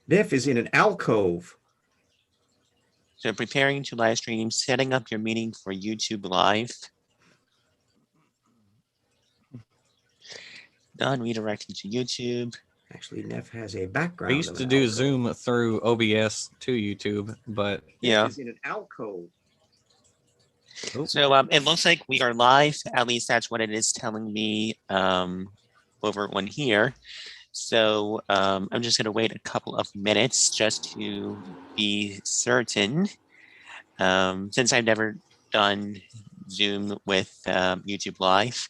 Neff is in an alcove. So preparing to live stream, setting up your meeting for YouTube Live. Done, redirecting to YouTube. Actually, Neff has a background. I used to do Zoom through OBS to YouTube, but yeah. Neff is in an alcove. So it looks like we are live. At least that's what it is telling me over one here. So I'm just going to wait a couple of minutes just to be certain. Since I've never done Zoom with YouTube Live.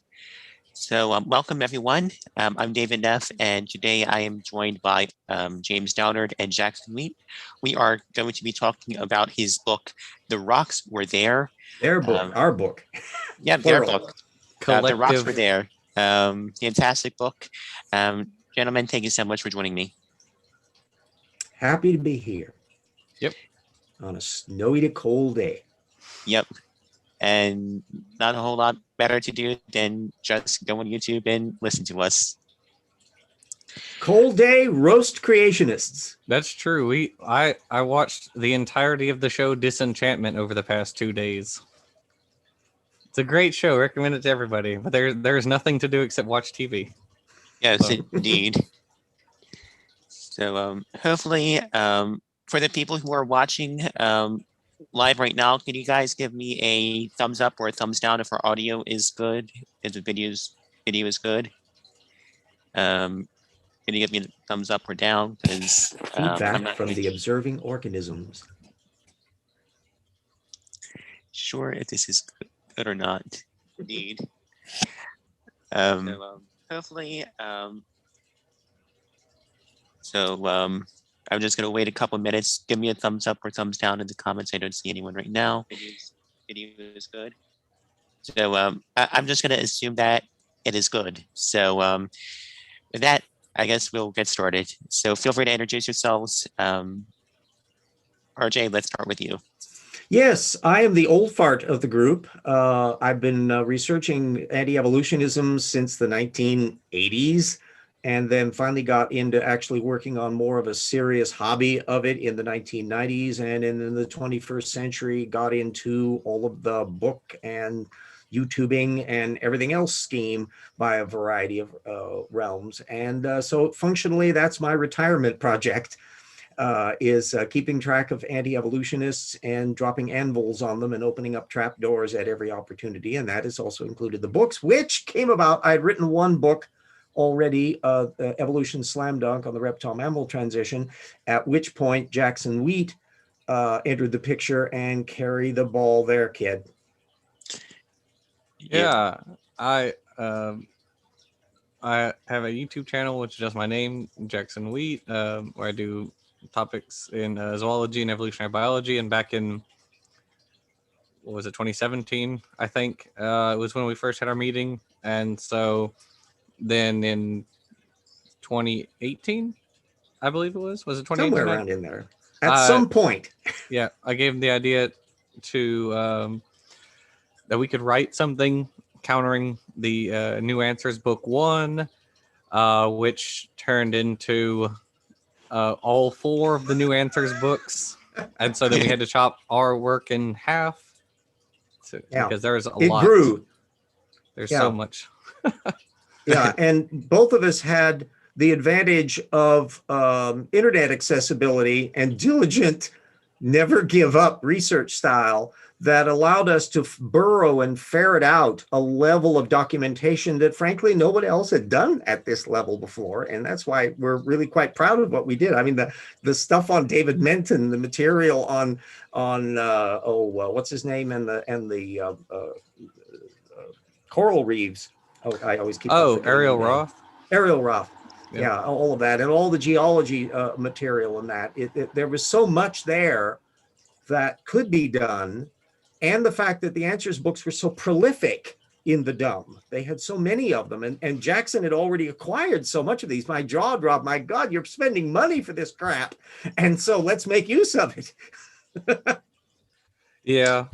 So welcome everyone. I'm David Neff, and today I am joined by James Downard and Jackson Wheat. We are going to be talking about his book, The Rocks Were There. Their book, our book. Yeah, their book. The Rocks Were There. Fantastic book. Gentlemen, thank you so much for joining me. Happy to be here. Yep. On a snowy to cold day. Yep. And not a whole lot better to do than just go on YouTube and listen to us. Cold day, roast creationists. That's true. I watched the entirety of the show Disenchantment over the past 2 days. It's a great show. Recommend it to everybody. But there's nothing to do except watch TV. Yes, indeed. So hopefully, for the people who are watching live right now, can you guys give me a thumbs up or a thumbs down if our audio is good, if the video is good? Can you give me a thumbs up or down? Because feedback from the observing organisms. Sure if this is good or not. Indeed. Hopefully, I'm just going to wait a couple minutes. Give me a thumbs up or thumbs down in the comments. I don't see anyone right now. Video is good. So I'm just going to assume that it is good. So with that, I guess we'll get started. So feel free to introduce yourselves. RJ, let's start with you. Yes, I am the old fart of the group. I've been researching anti-evolutionism since the 1980s, and then finally got into actually working on more of a serious hobby of it in the 1990s. And in the 21st century, got into all of the book and YouTubing and everything else scheme by a variety of realms. And so functionally, that's my retirement project. Is keeping track of anti-evolutionists and dropping anvils on them and opening up trap doors at every opportunity. And that has also included the books, which came about. I'd written one book already, Evolution Slam Dunk on the reptile mammal transition, at which point Jackson Wheat entered the picture and carry the ball there, kid. Yeah, I have a YouTube channel, which is just my name, Jackson Wheat, where I do topics in zoology and evolutionary biology. And back in, what was it, 2017, I think, it was when we first had our meeting. And so then in 2018, I believe it was it 2018? Somewhere around in there. At some point. Yeah, I gave him the idea to that we could write something countering the New Answers Book 1, which turned into all 4 of the New Answers books. And so then we had to chop our work in half because there's a lot. It grew. There's so much. Yeah, and both of us had the advantage of internet accessibility and diligent, never give up research style that allowed us to burrow and ferret out a level of documentation that frankly nobody else had done at this level before. And that's why we're really quite proud of what we did. I mean, the stuff on David Menton, the material on what's his name, and the coral reefs. Oh, I always keep. Ariel Roth. Ariel Roth. Yeah, all of that, and all the geology material in that. There was so much there that could be done, and the fact that the Answers books were so prolific in the dumb. They had so many of them, and Jackson had already acquired so much of these. My jaw dropped. My God, you're spending money for this crap, and so let's make use of it. Yeah.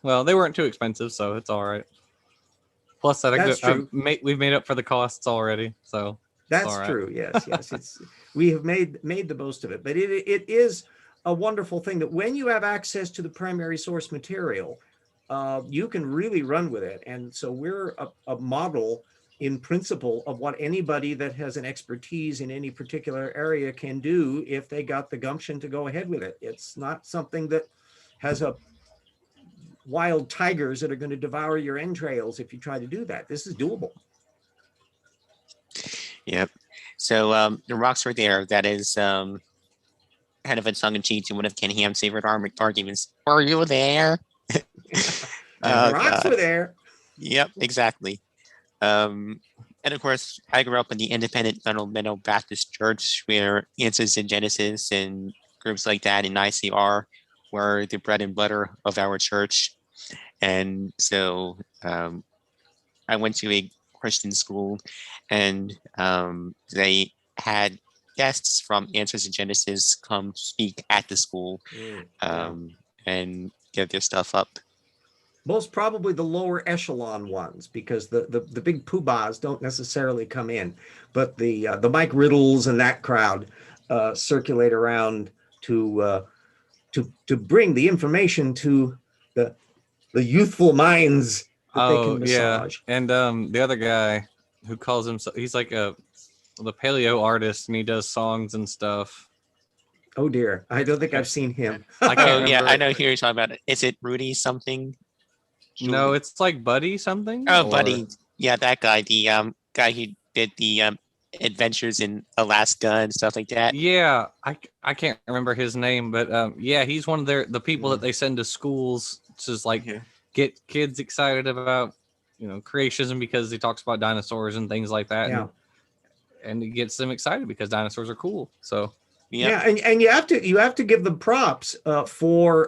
Well, they weren't too expensive, so it's all right. Plus, we've made up for the costs already. So That's all right. true. Yes, yes. We have made the most of it, but it is a wonderful thing that when you have access to the primary source material, you can really run with it. And so we're a model in principle of what anybody that has an expertise in any particular area can do if they got the gumption to go ahead with it. It's not something that has a wild tigers that are going to devour your entrails if you try to do that. This is doable. Yep. So the rocks were there. That is kind of a tongue-in-cheek to one of Ken Ham's favorite arguments. Were you there? The rocks were there. Yep, exactly. And of course, I grew up in the independent fundamental Baptist church where Answers in Genesis and groups like that in ICR were the bread and butter of our church. And so I went to a Christian school, and they had guests from Answers in Genesis come speak at the school and get their stuff up. Most probably the lower echelon ones, because the big poobahs don't necessarily come in, but the Mike Riddles and that crowd circulate around to bring the information to the youthful minds that they can massage. And the other guy who calls himself, he's like the paleo artist, and he does songs and stuff. Oh dear, I don't think I've seen him. I can't Oh yeah, remember. I know who you're talking about. Is it Rudy something? No, it's like Buddy something. Oh, Buddy. Yeah, that guy. The guy who did the adventures in Alaska and stuff like that. Yeah, I can't remember his name, but yeah, he's one of the people that they send to schools to just like get kids excited about, creationism, because he talks about dinosaurs and things like that. Yeah. And it gets them excited because dinosaurs are cool. So yeah, and you have to give them props for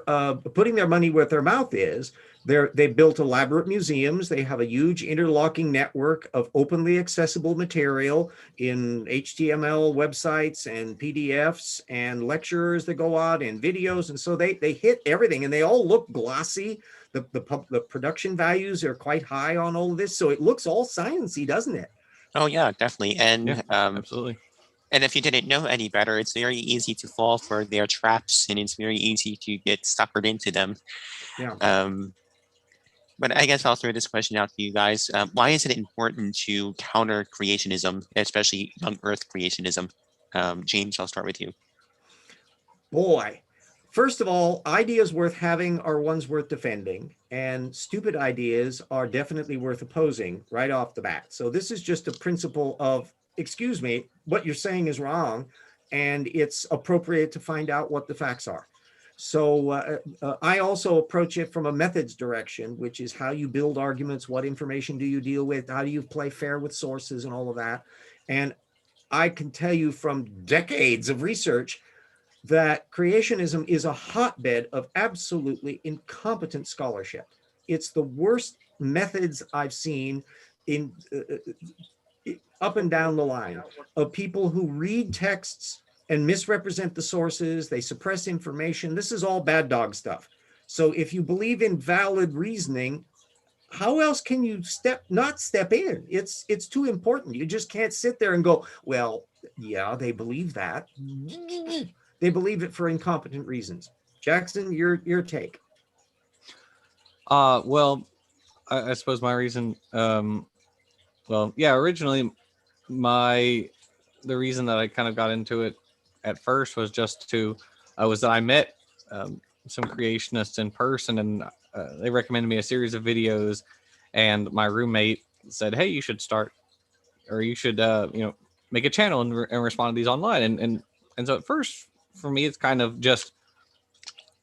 putting their money where their mouth is. They built elaborate museums. They have a huge interlocking network of openly accessible material in HTML websites and PDFs and lectures that go out and videos. And so they hit everything, and they all look glossy. The production values are quite high on all of this. So it looks all sciencey, doesn't it? Oh yeah, definitely. And absolutely. And if you didn't know any better, it's very easy to fall for their traps, and it's very easy to get suckered into them. Yeah. But I guess I'll throw this question out to you guys. Why is it important to counter creationism, especially young Earth creationism? James, I'll start with you. Boy, first of all, ideas worth having are ones worth defending, and stupid ideas are definitely worth opposing right off the bat. So this is just a principle of, excuse me, what you're saying is wrong, and it's appropriate to find out what the facts are. So I also approach it from a methods direction, which is how you build arguments, what information do you deal with, how do you play fair with sources and all of that. And I can tell you from decades of research that creationism is a hotbed of absolutely incompetent scholarship. It's the worst methods I've seen in up and down the line of people who read texts and misrepresent the sources. They suppress information. This is all bad dog stuff. So if you believe in valid reasoning, how else can you not step in? It's too important. You just can't sit there and go, well, yeah, they believe that. They believe it for incompetent reasons. Jackson, your take. Well, I suppose my reason, originally the reason that I kind of got into it at first was just that I met some creationists in person, and they recommended me a series of videos, and my roommate said, hey, you should start, or you should make a channel and respond to these online. And so at first for me, it's kind of just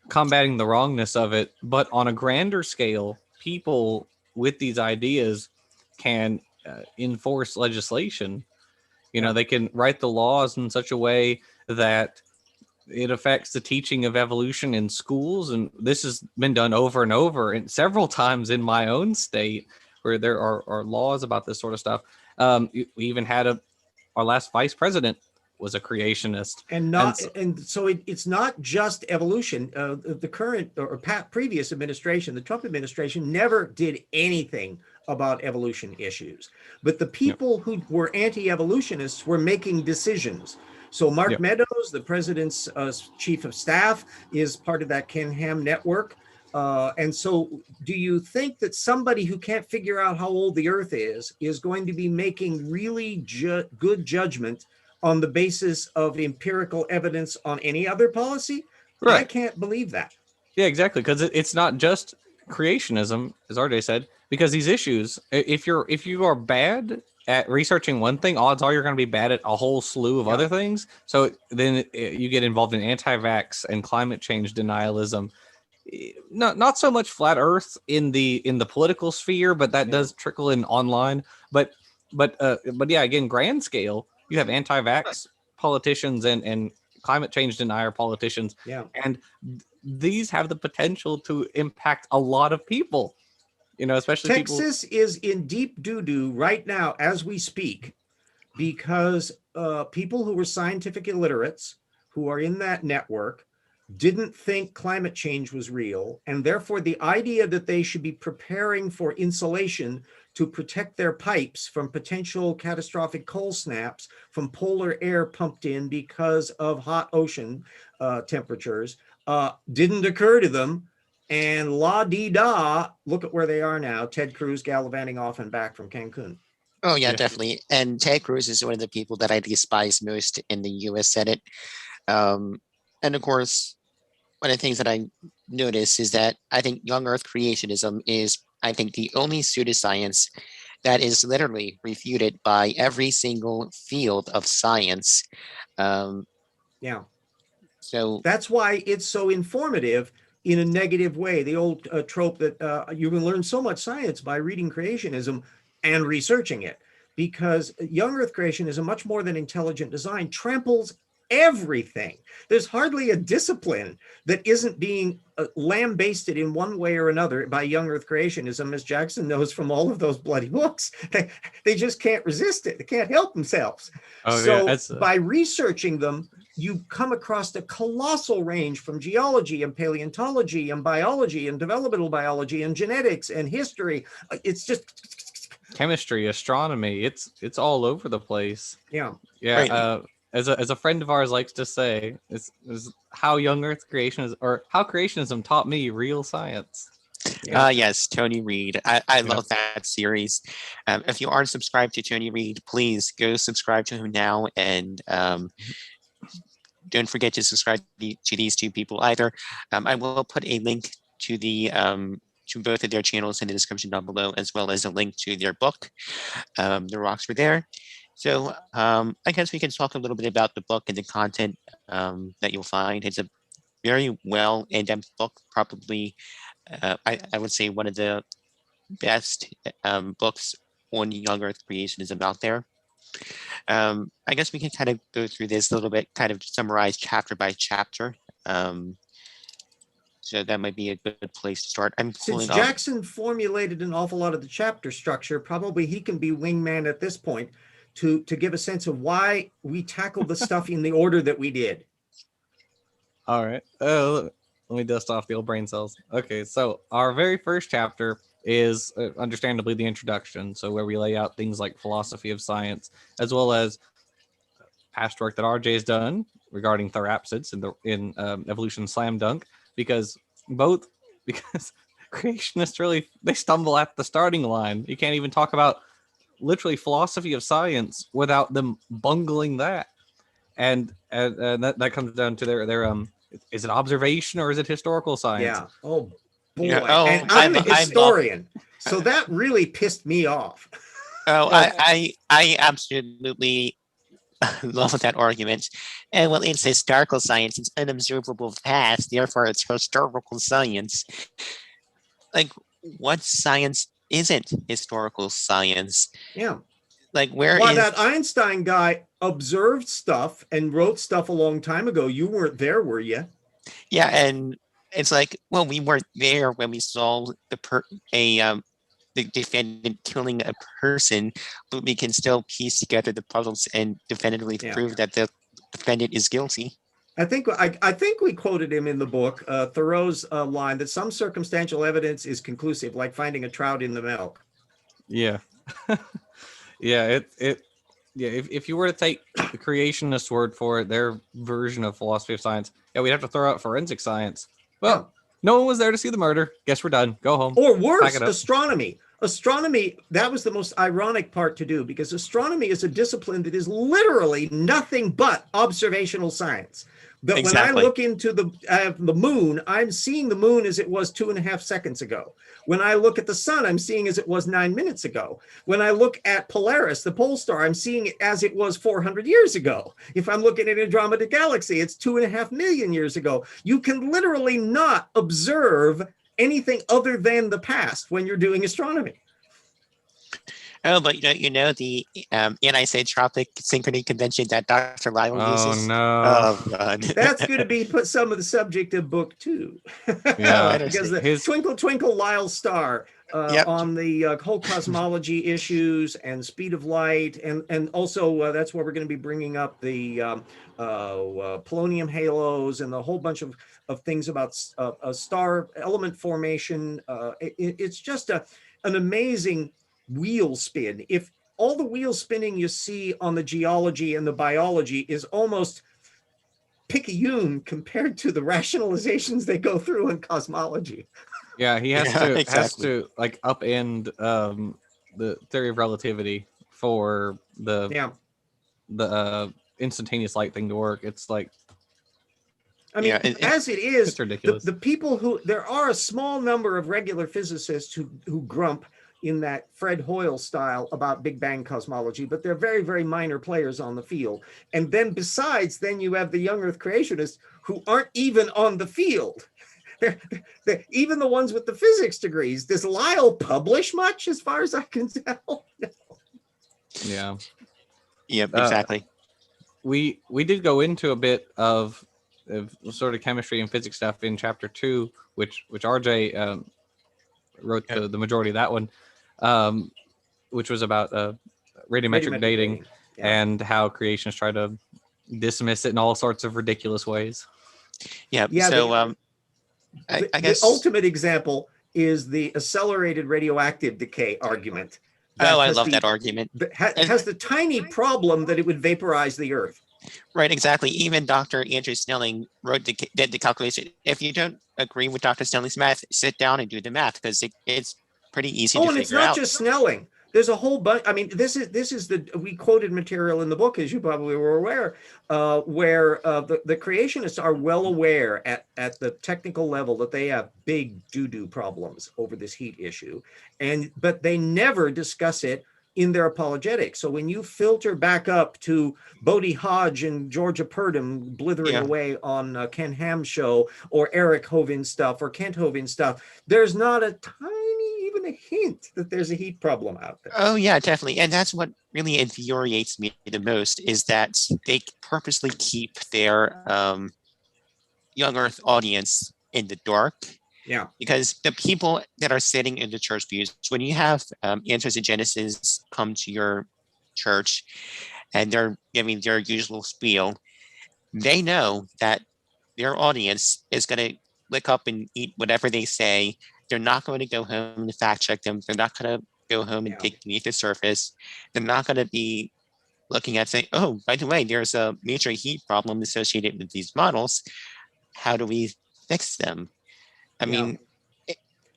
combating the wrongness of it, but on a grander scale, people with these ideas can enforce legislation. They can write the laws in such a way that it affects the teaching of evolution in schools. And this has been done over and over, and several times in my own state where there are laws about this sort of stuff. We even had our last vice president was a creationist. And so it's not just evolution. The current or previous administration, the Trump administration, never did anything about evolution issues. But the people who were anti-evolutionists were making decisions. So Mark Meadows, the president's chief of staff, is part of that Ken Ham network. And so do you think that somebody who can't figure out how old the earth is going to be making really good judgment on the basis of empirical evidence on any other policy? Right. I can't believe that. Yeah, exactly. Because it's not just creationism, as RJ said, because these issues, if you are bad at researching one thing, odds are you're going to be bad at a whole slew of other things. So then you get involved in anti-vax and climate change denialism. Not so much flat Earth in the political sphere, but that does trickle in online. But yeah, again, grand scale, you have anti-vax politicians and climate change denier politicians. Yeah, and these have the potential to impact a lot of people. Especially Texas is in deep doo-doo right now as we speak, because people who were scientific illiterates who are in that network didn't think climate change was real, and therefore the idea that they should be preparing for insulation to protect their pipes from potential catastrophic cold snaps from polar air pumped in because of hot ocean temperatures didn't occur to them. And la-dee-da, look at where they are now. Ted Cruz gallivanting off and back from Cancun. Oh, yeah, definitely. And Ted Cruz is one of the people that I despise most in the U.S. Senate. And of course, one of the things that I notice is that I think young Earth creationism is, I think, the only pseudoscience that is literally refuted by every single field of science. Yeah. So that's why it's so informative in a negative way. The old trope that you can learn so much science by reading creationism and researching it, because young Earth creationism, much more than intelligent design, tramples everything. There's hardly a discipline that isn't being lambasted in one way or another by young Earth creationism, as Jackson knows from all of those bloody books. They just can't resist it. They can't help themselves. By researching them, you come across a colossal range from geology and paleontology and biology and developmental biology and genetics and history. It's just chemistry, astronomy. It's all over the place. Yeah. Right. As a friend of ours likes to say, is how young Earth creationism, or how creationism taught me real science. Yes, Tony Reed. I love that series. If you aren't subscribed to Tony Reed, please go subscribe to him now, and don't forget to subscribe to these two people either. I will put a link to the to both of their channels in the description down below, as well as a link to their book. The rocks were there. So I guess we can talk a little bit about the book and the content that you'll find. It's a very well in-depth book, probably I would say one of the best books on young Earth creationism out there. I guess we can kind of go through this a little bit, kind of summarize chapter by chapter. So that might be a good place to start. Since Jackson formulated an awful lot of the chapter structure, probably he can be wingman at this point to give a sense of why we tackled the stuff in the order that we did. All right. Let me dust off the old brain cells. Okay, so our very first chapter is understandably the introduction. So where we lay out things like philosophy of science, as well as past work that RJ has done regarding therapsids in Evolution Slam Dunk, because creationists really, they stumble at the starting line. You can't even talk about literally philosophy of science without them bungling that. And that comes down to their is it observation or is it historical science? Yeah. Oh boy. Yeah. Oh, and I'm a historian, so that really pissed me off. Oh, I absolutely love that argument. And well, it's historical science. It's unobservable past, therefore it's historical science. Like, what science isn't historical science? Yeah. Like, where Well, is that Einstein guy observed stuff and wrote stuff a long time ago. You weren't there, were you? Yeah, and it's like, well, we weren't there when we saw the defendant killing a person, but we can still piece together the puzzles and definitively prove that the defendant is guilty. I think we quoted him in the book, Thoreau's line that some circumstantial evidence is conclusive, like finding a trout in the milk. Yeah. Yeah, if you were to take the creationist word for it, their version of philosophy of science, we'd have to throw out forensic science. Well, no one was there to see the murder. Guess we're done. Go home. Or Pack worse, it up. astronomy. Astronomy, that was the most ironic part to do, because astronomy is a discipline that is literally nothing but observational science. But Exactly. when I look into the moon, I'm seeing the moon as it was 2.5 seconds ago. When I look at the sun, I'm seeing as it was 9 minutes ago. When I look at Polaris, the pole star, I'm seeing it as it was 400 years ago. If I'm looking at Andromeda Galaxy, it's 2.5 million years ago. You can literally not observe anything other than the past when you're doing astronomy. Oh, but you know the anisotropic synchrony convention that Dr. Lyle uses? No. Oh, God. That's going to be some of the subject of book 2. Yeah. Because the Twinkle Twinkle Lyle Star on the whole cosmology issues and speed of light, and also that's where we're going to be bringing up the polonium halos and the whole bunch of things about a star element formation. It's just an amazing wheel spin. If all the wheel spinning you see on the geology and the biology is almost picayune compared to the rationalizations they go through in cosmology. Yeah, he has exactly. to like upend the theory of relativity for the instantaneous light thing to work. It's like, I mean, as it is, it's ridiculous. The people who, there are a small number of regular physicists who grump in that Fred Hoyle style about Big Bang cosmology, but they're very, very minor players on the field. And then besides, then you have the young Earth creationists who aren't even on the field. They're even the ones with the physics degrees. Does Lyle publish much, as far as I can tell? Yeah. Yep, exactly. We did go into a bit of sort of chemistry and physics stuff in chapter 2, which RJ wrote the majority of that one, which was about radiometric dating and how creationists try to dismiss it in all sorts of ridiculous ways. Yeah. So I guess the ultimate example is the accelerated radioactive decay argument. Oh, I love that argument. It has the tiny problem that it would vaporize the Earth. Right, exactly. Even Dr. Andrew Snelling did the calculation. If you don't agree with Dr. Snelling's math, sit down and do the math, because it's pretty easy to figure out. Oh, and it's not just Snelling. There's a whole bunch. I mean, this is we quoted material in the book, as you probably were aware, where the creationists are well aware at the technical level that they have big doo-doo problems over this heat issue, but they never discuss it in their apologetics. So when you filter back up to Bodie Hodge and Georgia Purdom blithering away on Ken Ham's show, or Eric Hovin's stuff, or Kent Hovin's stuff, there's not a even a hint that there's a heat problem out there. Oh yeah, definitely. And that's what really infuriates me the most, is that they purposely keep their young Earth audience in the dark. Yeah. Because the people that are sitting in the church pews, when you have anthropogenicists come to your church and they're giving their usual spiel, they know that their audience is going to lick up and eat whatever they say. They're not going to go home and fact check them. They're not going to go home and dig beneath the surface. They're not going to be looking at saying, oh, by the way, there's a major heat problem associated with these models. How do we fix them? I mean,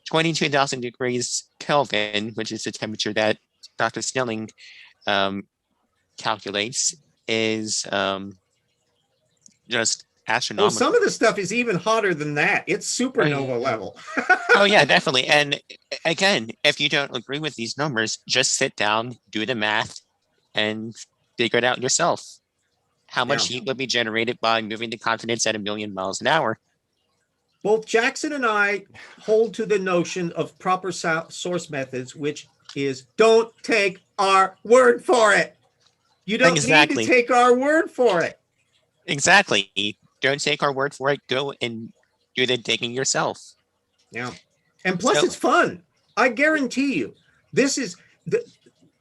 22,000 degrees Kelvin, which is the temperature that Dr. Snelling calculates, is just astronomical. Well, some of the stuff is even hotter than that. It's supernova level. Oh yeah, definitely. And again, if you don't agree with these numbers, just sit down, do the math, and figure it out yourself. How much heat would be generated by moving the continents at 1 million miles an hour? Both Jackson and I hold to the notion of proper source methods, which is don't take our word for it. You don't need to take our word for it. Exactly. Don't take our word for it. Go and do the digging yourself. Yeah. And plus it's fun. I guarantee you, this is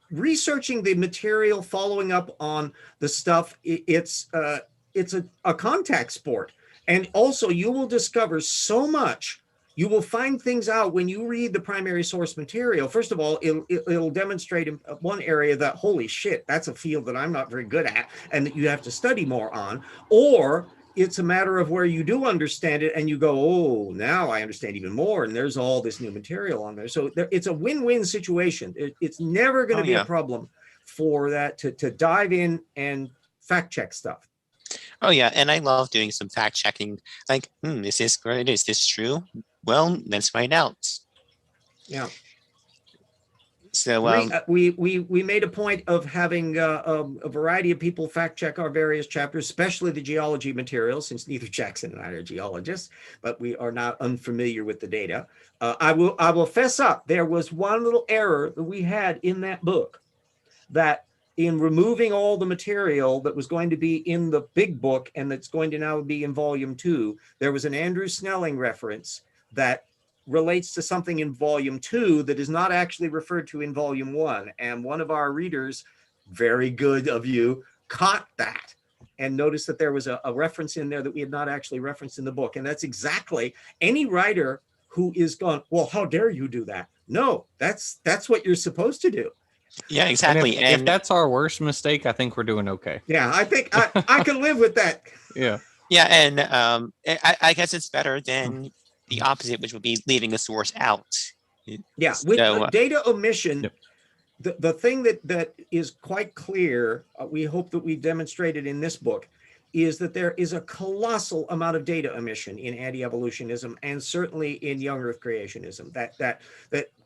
researching the material, following up on the stuff. It's a contact sport. And also you will discover so much you will find things out when you read the primary source material. First of all, it'll demonstrate in one area that, holy shit, that's a field that I'm not very good at and that you have to study more on. Or it's a matter of where you do understand it and you go, oh, now I understand even more. And there's all this new material on there. So it's a win-win situation. It's never going to be a problem for that to dive in and fact check stuff. Oh yeah, and I love doing some fact checking. Like, is this good? Is this true? Well, let's find out. Yeah. So we made a point of having a variety of people fact check our various chapters, especially the geology materials, since neither Jackson and I are geologists, but we are not unfamiliar with the data. I will fess up. There was one little error that we had in that book, that in removing all the material that was going to be in the big book and that's going to now be in volume 2, there was an Andrew Snelling reference that relates to something in volume 2 that is not actually referred to in volume 1. And one of our readers, very good of you, caught that and noticed that there was a reference in there that we had not actually referenced in the book. And that's exactly, any writer who is gone, well, how dare you do that? No, that's what you're supposed to do. Yeah, exactly. And if that's our worst mistake, I think we're doing okay. Yeah, I think I can live with that. Yeah. Yeah, and I guess it's better than the opposite, which would be leaving a source out. Yeah, with data omission, the thing that is quite clear, we hope that we demonstrated in this book, is that there is a colossal amount of data omission in anti-evolutionism and certainly in young Earth creationism. That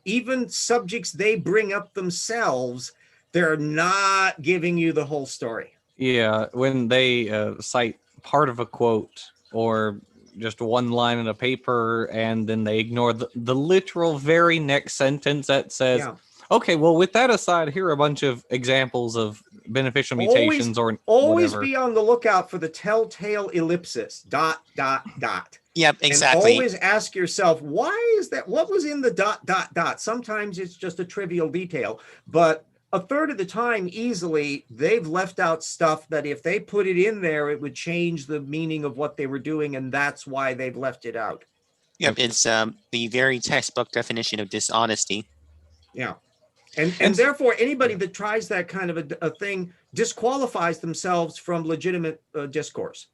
even subjects they bring up themselves, they're not giving you the whole story. Yeah, when they cite part of a quote or just one line in a paper, and then they ignore the literal very next sentence that says, okay, well, with that aside, here are a bunch of examples of beneficial mutations always whatever. Be on the lookout for the telltale ellipsis, ... Yep, exactly. And always ask yourself, why is that? What was in the ... Sometimes it's just a trivial detail, but a third of the time, easily, they've left out stuff that if they put it in there, it would change the meaning of what they were doing, and that's why they've left it out. Yep, it's the very textbook definition of dishonesty. Yeah. And therefore, anybody that tries that kind of a thing disqualifies themselves from legitimate discourse.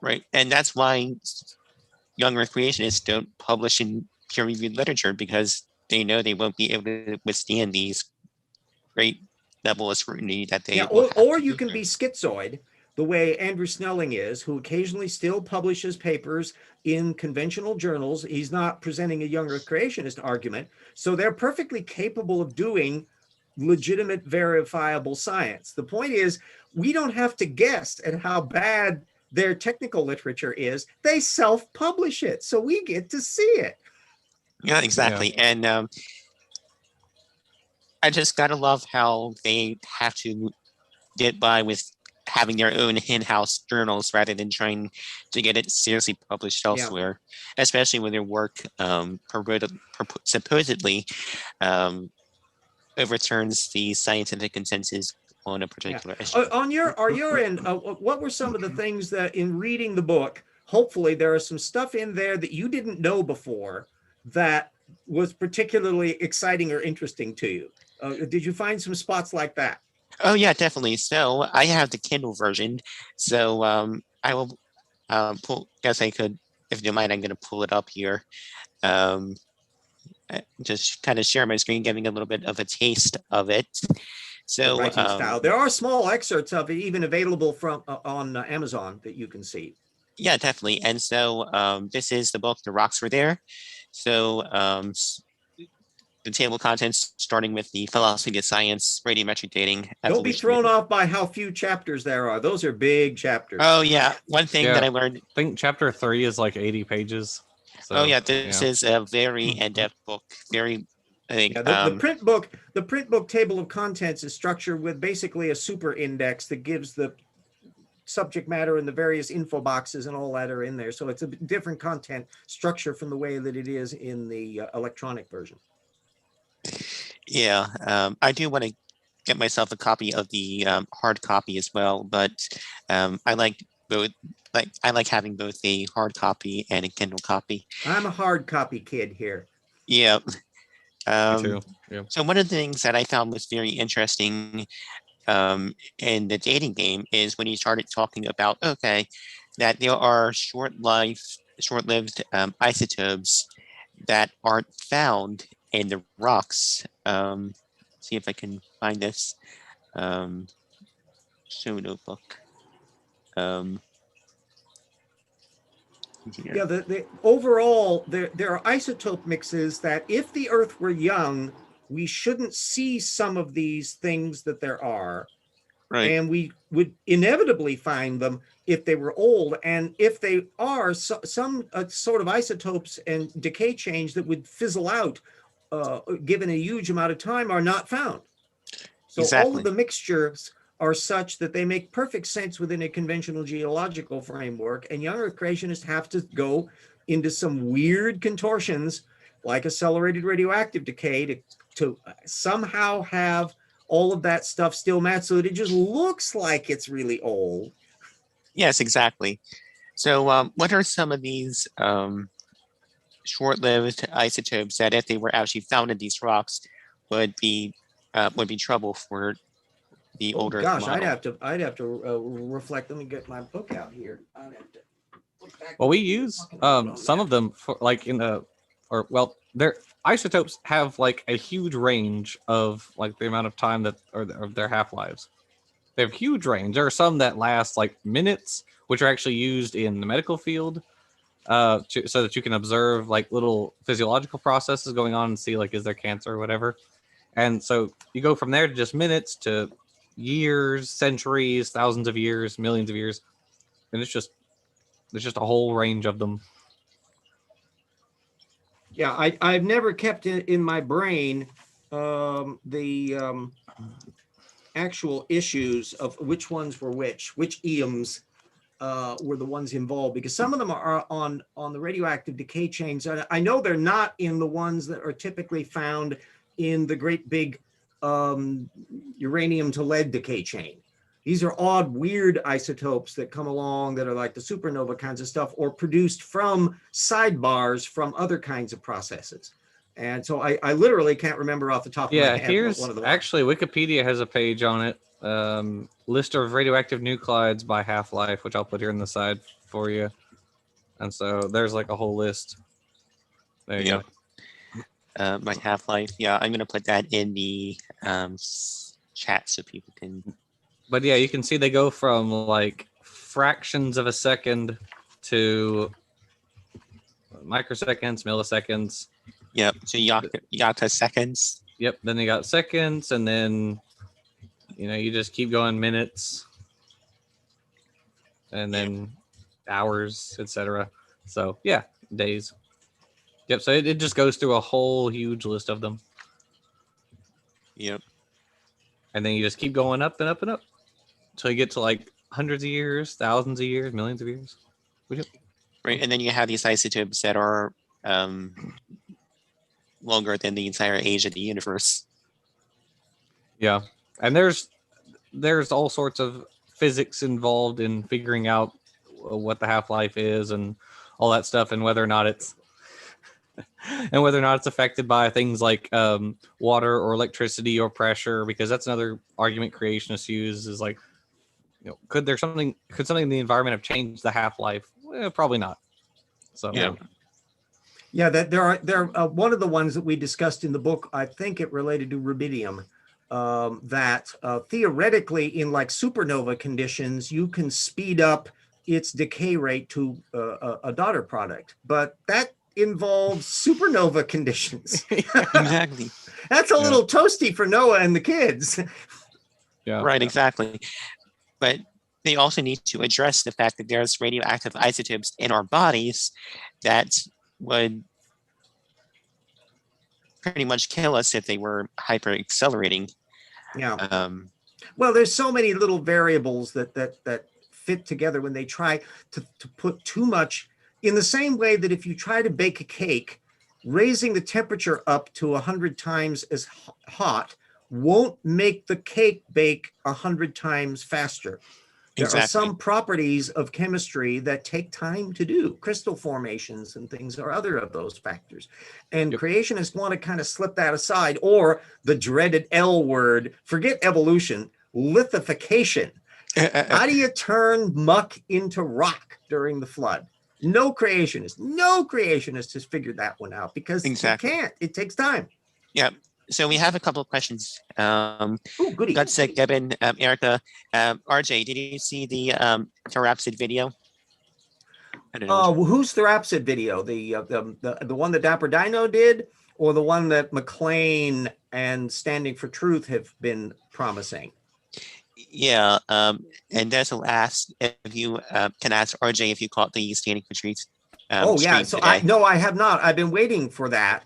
Right. And that's why young Earth creationists don't publish in peer-reviewed literature, because they know they won't be able to withstand these great level of scrutiny that they or you can be schizoid, the way Andrew Snelling is, who occasionally still publishes papers in conventional journals. He's not presenting a young Earth creationist argument. So they're perfectly capable of doing legitimate, verifiable science. The point is, we don't have to guess at how bad their technical literature is. They self-publish it, so we get to see it. Yeah, exactly. Yeah. And I just gotta love how they have to get by with having their own in-house journals rather than trying to get it seriously published elsewhere, especially when their work supposedly overturns the scientific consensus on a particular issue. On your end, what were some of the things that in reading the book, hopefully there are some stuff in there that you didn't know before that was particularly exciting or interesting to you? Did you find some spots like that? Oh yeah, definitely. So I have the Kindle version. So I will guess I could, if you don't mind, I'm going to pull it up here. Just kind of share my screen, giving a little bit of a taste of it. So writing style. There are small excerpts of it even available from on Amazon that you can see. Yeah, definitely. And so this is the book, The Rocks Were There. So the table of contents, starting with the philosophy of science, radiometric dating. Don't be thrown off by how few chapters there are. Those are big chapters. Oh yeah, one thing that I learned. I think chapter 3 is like 80 pages. So, oh yeah, this is a very in-depth book. Very, I think. The print book table of contents is structured with basically a super index that gives the subject matter and the various info boxes and all that are in there. So it's a different content structure from the way that it is in the electronic version. Yeah, I do want to get myself a copy of the hard copy as well, but I like both I like having both a hard copy and a Kindle copy. I'm a hard copy kid here. Yeah. Me too. Yeah. So one of the things that I found was very interesting in the dating game is when he started talking about, okay, that there are short-lived isotopes that aren't found in the rocks. See if I can find this show notebook. Here. Yeah, the overall, there are isotope mixes that if the Earth were young, we shouldn't see some of these things that there are. Right. And we would inevitably find them if they were old. And if they are some sort of isotopes and decay change that would fizzle out given a huge amount of time are not found. So all of the mixtures are such that they make perfect sense within a conventional geological framework, and young Earth creationists have to go into some weird contortions like accelerated radioactive decay to somehow have all of that stuff still match so that it just looks like it's really old. Yes, exactly. So what are some of these short-lived isotopes that if they were actually found in these rocks would be trouble for the older gosh, model? I'd have to reflect. Let me get my book out here. I'd have to look back. Well, we use some of them for like their isotopes have like a huge range of like the amount of time that or their half-lives. They have huge range. There are some that last like minutes, which are actually used in the medical field, so that you can observe like little physiological processes going on and see like is there cancer or whatever. And so you go from there to just minutes to years, centuries, thousands of years, millions of years, and there's just a whole range of them. Yeah, I've never kept in my brain the actual issues of which ones were which EMs were the ones involved, because some of them are on the radioactive decay chains. And I know they're not in the ones that are typically found in the great big uranium to lead decay chain. These are odd, weird isotopes that come along that are like the supernova kinds of stuff, or produced from sidebars from other kinds of processes. And so I literally can't remember off the top of my head. Here's one of the actually Wikipedia has a page on it. List of radioactive nuclides by half-life, which I'll put here on the side for you. And so there's like a whole list. There you go. My half-life. Yeah, I'm gonna put that in the chat so people can. But yeah, you can see they go from like fractions of a second to microseconds, milliseconds. Yep. So Yaka seconds. Yep. Then you got seconds, and then you just keep going minutes, and then hours, etc. So yeah, days. Yep. So it just goes through a whole huge list of them. Yep. And then you just keep going up and up and up until you get to like hundreds of years, thousands of years, millions of years. Right. And then you have these isotopes that are longer than the entire age of the universe. Yeah. And there's all sorts of physics involved in figuring out what the half-life is and all that stuff, and whether or not it's affected by things like water or electricity or pressure, because that's another argument creationists use is like, could something in the environment have changed the half-life? Well, probably not. So yeah, that there are one of the ones that we discussed in the book, I think it related to rubidium, that theoretically in like supernova conditions, you can speed up its decay rate to a daughter product, but that involves supernova conditions. Exactly. That's a little toasty for Noah and the kids. Yeah. Right, exactly. But they also need to address the fact that there's radioactive isotopes in our bodies that would pretty much kill us if they were hyper accelerating. Yeah. Well, there's so many little variables that fit together when they try to put too much, in the same way that if you try to bake a cake, raising the temperature up to 100 times as hot won't make the cake bake 100 times faster. There are Exactly. some properties of chemistry that take time to do. Crystal formations and things are other of those factors. And Yep. creationists want to kind of slip that aside, or the dreaded L word, forget evolution, lithification. How do you turn muck into rock during the flood? No creationist has figured that one out, because Exactly. you can't. It takes time. Yeah. So we have a couple of questions. Oh, goody. Gutsec, Devin, Erica, RJ, did you see the Terapsid video? I don't know. Who's Therapsid video? The one that Dapper Dino did, or the one that McLean and Standing for Truth have been promising? Yeah. And Desel asked if you can ask RJ if you caught the Standing for Truth. Oh yeah. So today. I have not. I've been waiting for that.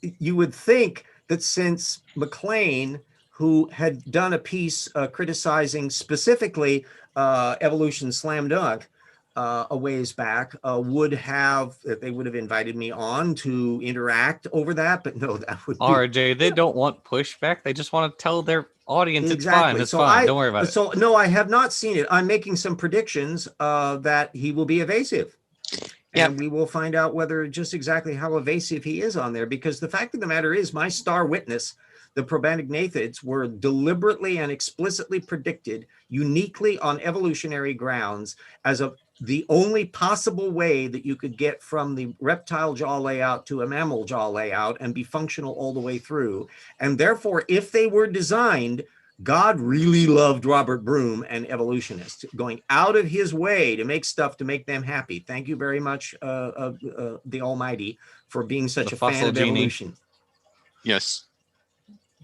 You would think that since McLean, who had done a piece criticizing specifically Evolution Slam Dunk a ways back, they would have invited me on to interact over that, but no, that would be RJ, they don't want pushback. They just want to tell their audience exactly. It's fine. Don't worry about it. So no, I have not seen it. I'm making some predictions that he will be evasive. And we will find out whether just exactly how evasive he is on there, because the fact of the matter is, my star witness, the probanognaathids, were deliberately and explicitly predicted uniquely on evolutionary grounds as the only possible way that you could get from the reptile jaw layout to a mammal jaw layout and be functional all the way through. And therefore, if they were designed, God really loved Robert Broom and evolutionists, going out of his way to make stuff to make them happy. Thank you very much, the Almighty, for being such a fan of evolution. Yes.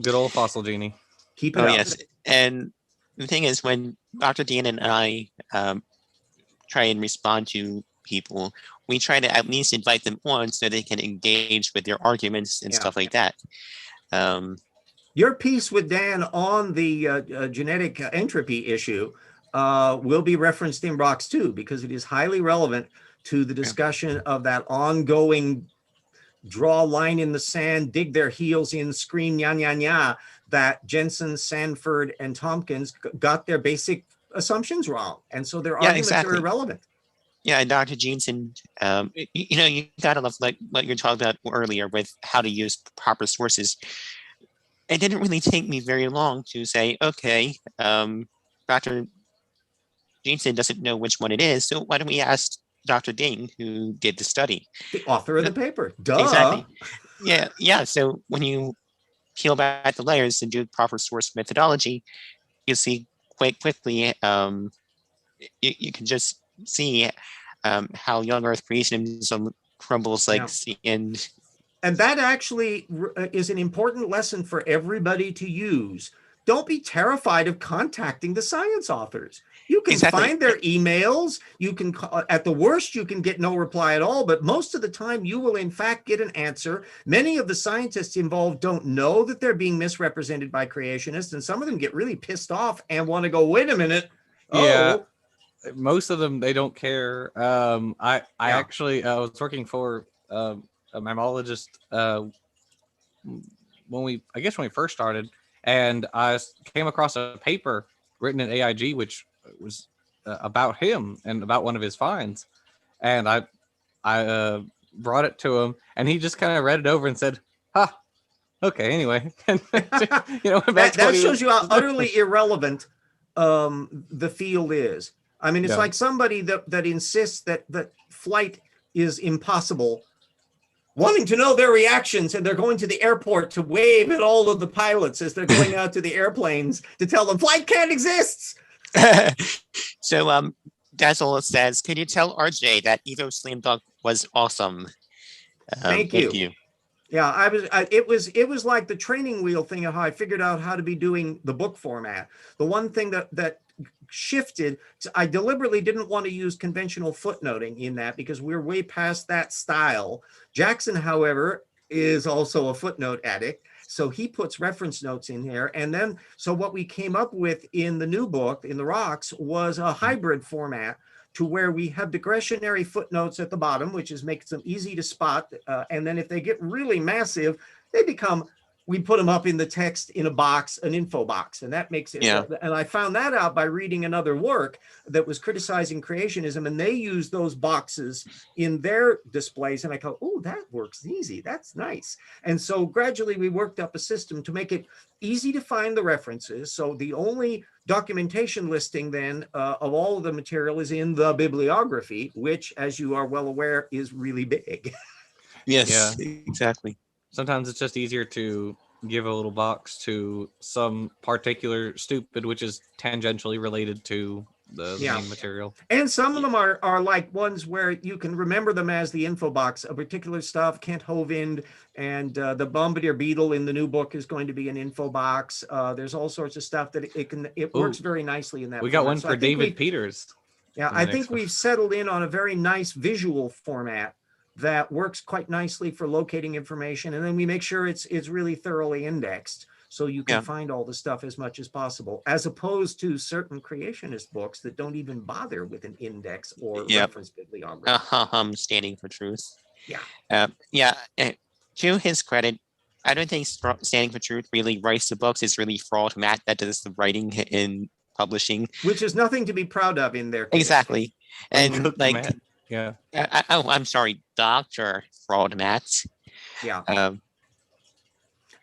Good old fossil genie. Keep it up. Yes. And the thing is, when Dr. Dean and I try and respond to people, we try to at least invite them on so they can engage with their arguments and stuff like that. Your piece with Dan on the genetic entropy issue will be referenced in Brox 2, because it is highly relevant to the discussion of that ongoing draw a line in the sand, dig their heels in, scream nya nya nya, that Jensen, Sanford, and Tompkins got their basic assumptions wrong. And so their arguments are irrelevant. Yeah, and Dr. Jensen, you gotta love like what you're talking about earlier with how to use proper sources. It didn't really take me very long to say, okay, Dr. Jensen doesn't know which one it is, so why don't we ask Dr. Ding, who did the study? The author of the paper. Duh. Exactly. Yeah. So when you peel back the layers and do proper source methodology, you'll see quite quickly, you can just see how young Earth creationism crumbles like sand. And that actually is an important lesson for everybody to use. Don't be terrified of contacting the science authors. You can find their emails. You can, at the worst, you can get no reply at all, but most of the time you will in fact get an answer. Many of the scientists involved don't know that they're being misrepresented by creationists, and some of them get really pissed off and want to go, wait a minute. Yeah. Most of them, they don't care. I actually was working for a mammologist when we first started, and I came across a paper written in AIG, which was about him and about one of his finds. And I brought it to him, and he just kind of read it over and said, okay, anyway. That shows you how utterly irrelevant the field is. I mean, it's like somebody that insists that flight is impossible, wanting to know their reactions, and they're going to the airport to wave at all of the pilots as they're going out to the airplanes to tell them flight can't exist. So Dazzle says, can you tell RJ that Evo Slam Dunk was awesome? Thank you. Yeah, it was like the training wheel thing of how I figured out how to be doing the book format. The one thing that shifted, I deliberately didn't want to use conventional footnoting in that, because we're way past that style. Jackson, however, is also a footnote addict, so he puts reference notes in there. And then, so what we came up with in the new book, in the Rocks, was a hybrid format to where we have digressionary footnotes at the bottom, which makes them easy to spot. And then if they get really massive, they become we put them up in the text in a box, an info box, and that makes it. Yeah. And I found that out by reading another work that was criticizing creationism, and they used those boxes in their displays. And I go, oh, that works easy. That's nice. And so gradually we worked up a system to make it easy to find the references. So the only documentation listing then of all of the material is in the bibliography, which, as you are well aware, is really big. Yes, exactly. Sometimes it's just easier to give a little box to some particular stupid, which is tangentially related to the main material. And some of them are like ones where you can remember them as the info box of particular stuff. Kent Hovind and the Bombardier beetle in the new book is going to be an info box. There's all sorts of stuff that it works very nicely in that. We got one for David Peters. Yeah, I think we've settled in on a very nice visual format that works quite nicely for locating information. And then we make sure it's really thoroughly indexed so you can find all the stuff as much as possible, as opposed to certain creationist books that don't even bother with an index or reference bibliography. Standing for Truth. Yeah. To his credit, I don't think Standing for Truth really writes the books. It's really Fraud Matt that does the writing in publishing. Which is nothing to be proud of in their case. Exactly. And like... Yeah. I'm sorry, Dr. Fraud Matt. Yeah.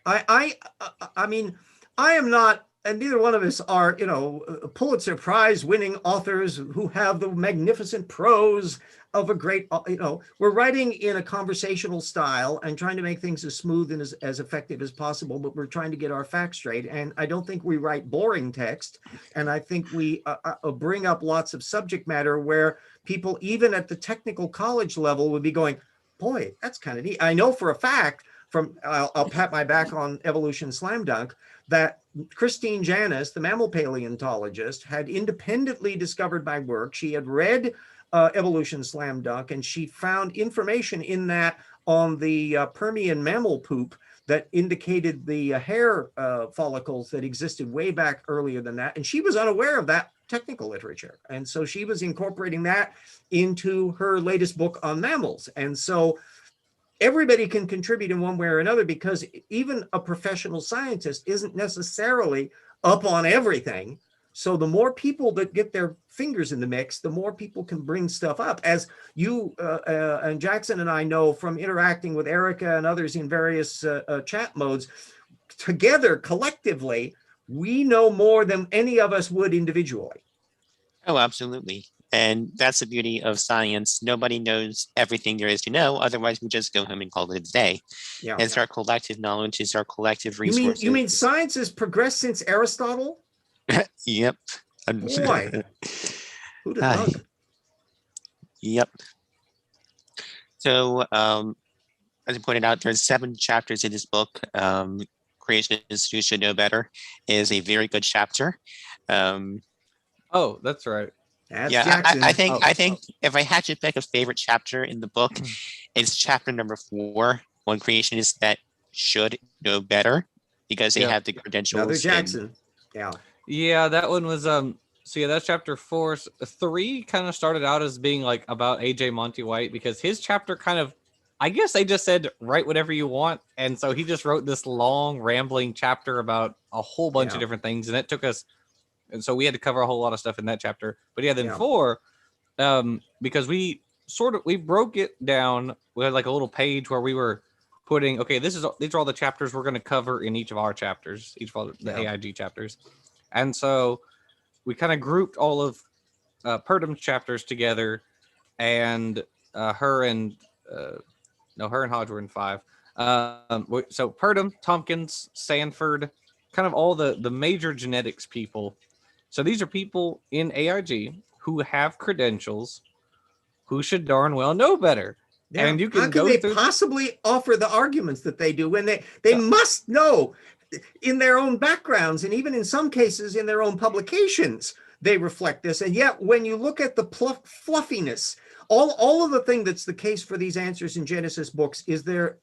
I mean, I am not, and neither one of us are, Pulitzer Prize winning authors who have the magnificent prose of a great, we're writing in a conversational style and trying to make things as smooth and as effective as possible, but we're trying to get our facts straight. And I don't think we write boring text. And I think we bring up lots of subject matter where people, even at the technical college level, would be going, boy, that's kind of neat. I know for a fact I'll pat my back on Evolution Slam Dunk, that Christine Janis, the mammal paleontologist, had independently discovered my work. She had read Evolution Slam Dunk, and she found information in that on the Permian mammal poop that indicated the hair follicles that existed way back earlier than that. And she was unaware of that technical literature. And so she was incorporating that into her latest book on mammals. And so everybody can contribute in one way or another, because even a professional scientist isn't necessarily up on everything. So the more people that get their fingers in the mix, the more people can bring stuff up. As you and Jackson and I know from interacting with Erica and others in various chat modes, together, collectively, we know more than any of us would individually. Oh, absolutely. And that's the beauty of science. Nobody knows everything there is to know. Otherwise, we just go home and call it a day. Yeah. It's our collective knowledge. It's our collective resources. You mean science has progressed since Aristotle? Yep. Boy. Who'd have thought? Yep. So, as I pointed out, there's 7 chapters in this book. Creationists Who Should Know Better is a very good chapter. Oh, that's right. That's I think if I had to pick a favorite chapter in the book, it's chapter number 4, on creationists that should know better because they have the credentials. Another Jackson. Yeah, that one was so that's chapter 4. 3 kind of started out as being like about AJ Monty White, because his chapter kind of, I guess they just said write whatever you want, and so he just wrote this long rambling chapter about a whole bunch of different things, and it took us. And so we had to cover a whole lot of stuff in that chapter. But then 4, because we broke it down. We had like a little page where we were putting, okay, these are all the chapters we're going to cover in each of our chapters, each of all the AIG chapters. And so we kind of grouped all of Purdam's chapters together, and her and Hodge were in 5. So Purdam, Tompkins, Sanford, kind of all the major genetics people. So these are people in AIG who have credentials, who should darn well know better. Yeah. And you can How can they possibly offer the arguments that they do when they must know in their own backgrounds, and even in some cases in their own publications, they reflect this. And yet when you look at the fluffiness, all of the thing that's the case for these Answers in Genesis books is they're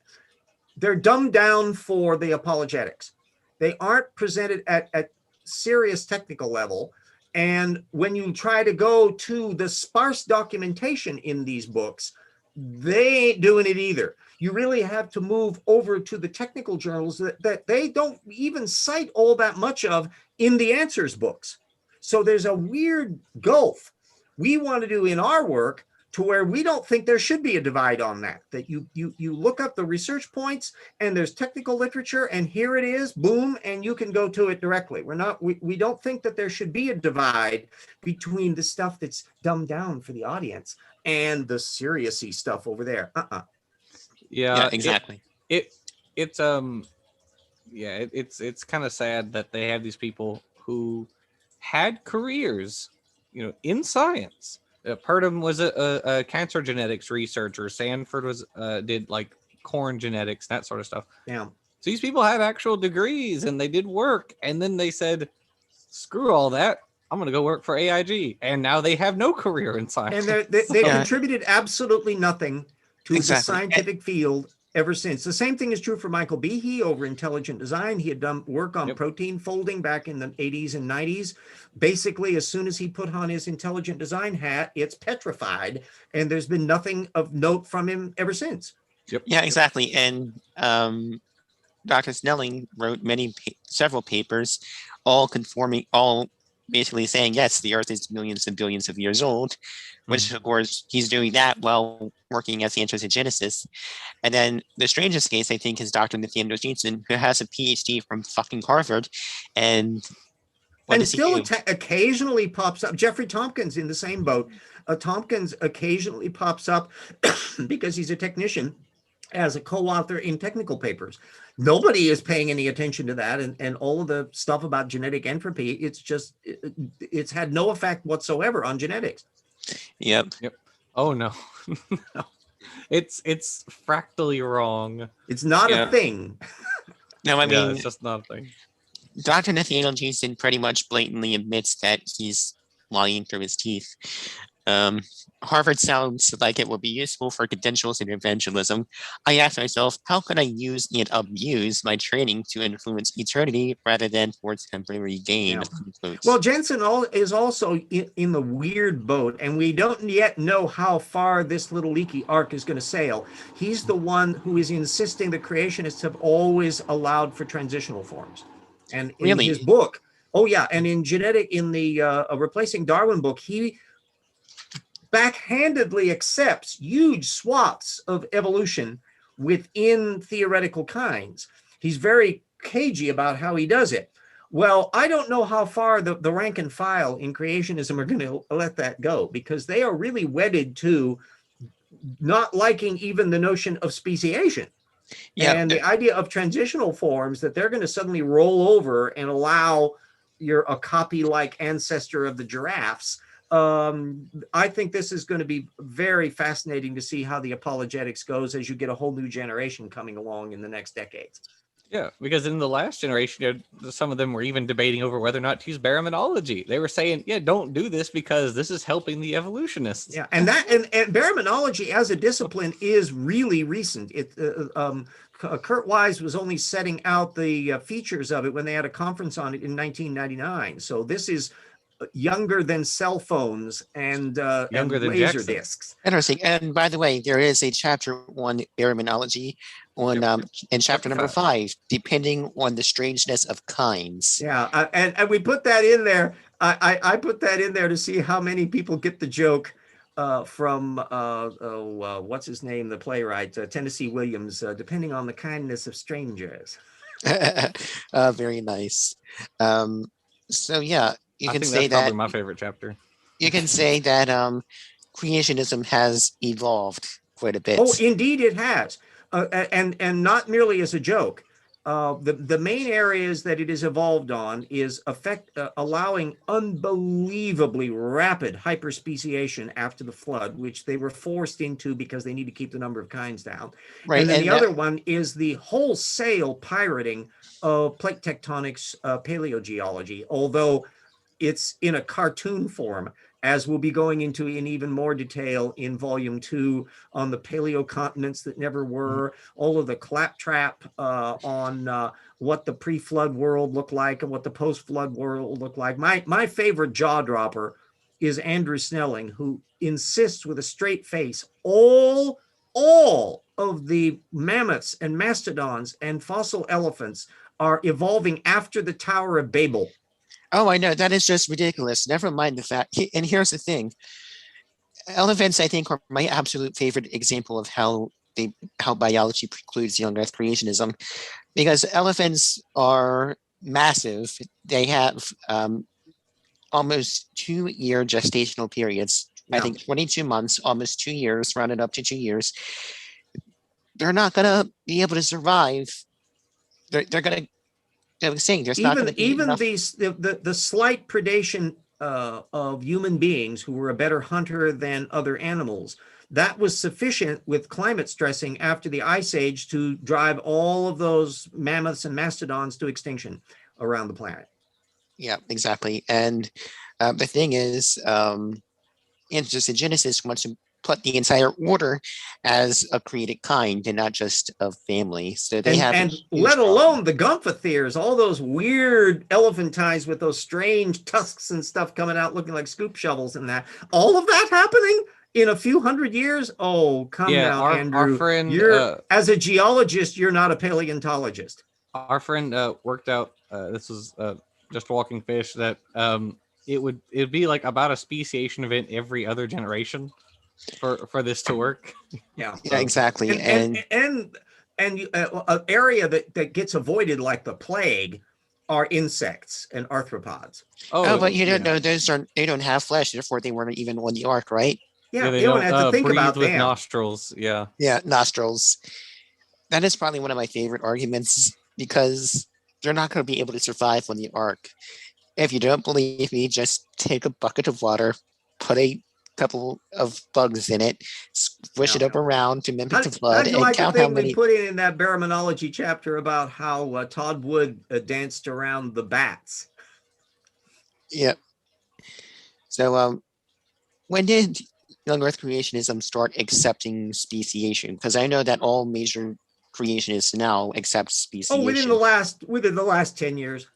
dumbed down for the apologetics. They aren't presented at serious technical level. And when you try to go to the sparse documentation in these books, they ain't doing it either. You really have to move over to the technical journals that they don't even cite all that much of in the answers books. So there's a weird gulf we want to do in our work to where we don't think there should be a divide on that you look up the research points and there's technical literature and here it is, boom, and you can go to it directly. We don't think that there should be a divide between the stuff that's dumbed down for the audience and the serious-y stuff over there. Yeah, exactly. It's kind of sad that they have these people who had careers, in science. Purdom was a cancer genetics researcher. Sanford did like corn genetics, that sort of stuff. Yeah. So these people had actual degrees and they did work, and then they said, "Screw all that. I'm going to go work for AIG," and now they have no career in science. And they contributed absolutely nothing to the scientific field ever since. The same thing is true for Michael Behe over Intelligent Design. He had done work on protein folding back in the 80s and 90s. Basically, as soon as he put on his Intelligent Design hat, it's petrified. And there's been nothing of note from him ever since. Yeah, exactly. And Dr. Snelling wrote several papers, all basically saying, yes, the Earth is millions and billions of years old, which of course he's doing that while working as the anthropogenesis. And then the strangest case, I think, is Dr. Nathaniel Jensen, who has a PhD from fucking Harvard, and still occasionally pops up. Jeffrey Tompkins in the same boat. Tompkins occasionally pops up because he's a technician as a co-author in technical papers. Nobody is paying any attention to that, and all of the stuff about genetic entropy, it's had no effect whatsoever on genetics. Yep. Oh no. No. It's fractally wrong. It's not a thing. No, I mean, it's just not a thing. Dr. Nathaniel Jensen pretty much blatantly admits that he's lying through his teeth. Harvard sounds like it would be useful for credentials and evangelism. I ask myself, how could I use and abuse my training to influence eternity rather than for temporary gain? Yeah. Well, Jensen is also in the weird boat, and we don't yet know how far this little leaky ark is going to sail. He's the one who is insisting that creationists have always allowed for transitional forms. And in his book, and in the Replacing Darwin book, he backhandedly accepts huge swaths of evolution within theoretical kinds. He's very cagey about how he does it. Well, I don't know how far the rank and file in creationism are going to let that go, because they are really wedded to not liking even the notion of speciation. Yeah. And the idea of transitional forms, that they're going to suddenly roll over and allow a copy-like ancestor of the giraffes. I think this is going to be very fascinating to see how the apologetics goes as you get a whole new generation coming along in the next decades. Yeah, because in the last generation, some of them were even debating over whether or not to use baraminology. They were saying, don't do this because this is helping the evolutionists. Yeah, and baraminology as a discipline is really recent. Kurt Wise was only setting out the features of it when they had a conference on it in 1999. So this is younger than cell phones and younger than laser Jackson. discs. Interesting. And by the way, there is a chapter 1 baraminology on in chapter number 5, depending on the strangeness of kinds. Yeah, and we put that in there. I put that in there to see how many people get the joke from what's his name, the playwright, Tennessee Williams, depending on the kindness of strangers. Very nice. So yeah, you can say that's probably my favorite chapter. You can say that creationism has evolved quite a bit. Oh, indeed it has. And not merely as a joke. The main areas that it has evolved on is allowing unbelievably rapid hyperspeciation after the flood, which they were forced into because they need to keep the number of kinds down. Right. And then the other one is the wholesale pirating of plate tectonics paleogeology, although it's in a cartoon form, as we'll be going into in even more detail in volume 2 on the paleocontinents that never were, all of the claptrap on what the pre-flood world looked like and what the post-flood world looked like. My favorite jaw dropper is Andrew Snelling, who insists with a straight face, all all of the mammoths and mastodons and fossil elephants are evolving after the Tower of Babel. Oh, I know. That is just ridiculous. Never mind the fact. And here's the thing. Elephants, I think, are my absolute favorite example of how biology precludes young Earth creationism, because elephants are massive. They have almost 2-year gestational periods. Yeah. I think 22 months, almost 2 years, rounded up to 2 years. They're not gonna be able to survive. They're gonna go extinct. There's not gonna be even enough. the slight predation of human beings who were a better hunter than other animals, that was sufficient with climate stressing after the Ice Age to drive all of those mammoths and mastodons to extinction around the planet. Yeah, exactly. And the thing is, Genesis wants to put the entire order as a created kind and not just a family. So they and let alone the Gomphotheres, all those weird elephantines with those strange tusks and stuff coming out looking like scoop shovels and that. All of that happening in a few hundred years? Oh, come now, Andrew. Our friend, as a geologist, you're not a paleontologist. Our friend worked out, this was Just Walking Fish, that it'd be like about a speciation event every other generation for this to work. Yeah, exactly. And an area that gets avoided like the plague are insects and arthropods. Oh, but you don't know, they don't have flesh, therefore they weren't even on the ark, right? Yeah, they don't have to think about with them. Nostrils. Yeah, nostrils. That is probably one of my favorite arguments, because they're not going to be able to survive on the ark. If you don't believe me, just take a bucket of water, put a couple of bugs in it, squish it up around to mimic the flood, and like count the thing how many. We put in that baraminology chapter about how Todd Wood danced around the bats. Yep. So, when did young Earth creationism start accepting speciation? Because I know that all major creationists now accept speciation. Oh, within the last 10 years.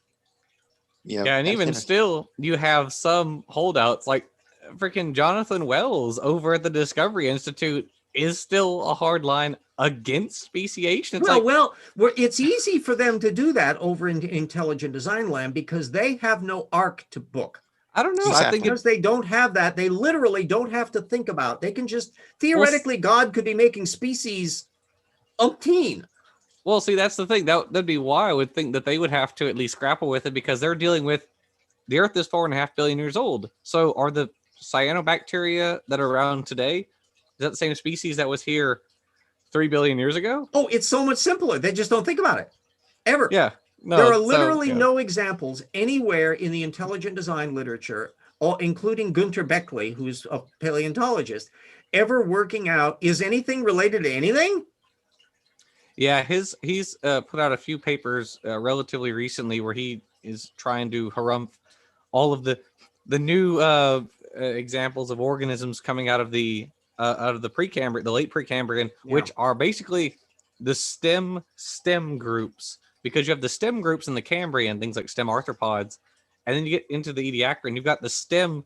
Yeah, and even still, you have some holdouts like freaking Jonathan Wells over at the Discovery Institute is still a hard line against speciation. It's easy for them to do that over in Intelligent Design Land because they have no arc to book. I don't know. Exactly. I think because they don't have that. They literally don't have to think about it. They can just theoretically, God could be making species umpteen. Well, see, that's the thing. That'd be why I would think that they would have to at least grapple with it, because they're dealing with the Earth is 4.5 billion years old. So are the cyanobacteria that are around today, is that the same species that was here 3 billion years ago? Oh, it's so much simpler. They just don't think about it ever. Yeah. No, there are literally no examples anywhere in the intelligent design literature, including Gunter Beckley, who's a paleontologist, ever working out, is anything related to anything? Yeah, he's put out a few papers relatively recently where he is trying to harumph all of the new examples of organisms coming out of the Precambrian, the late Precambrian, which are basically the stem groups, because you have the stem groups in the Cambrian, things like stem arthropods, and then you get into the Ediacaran, you've got the stem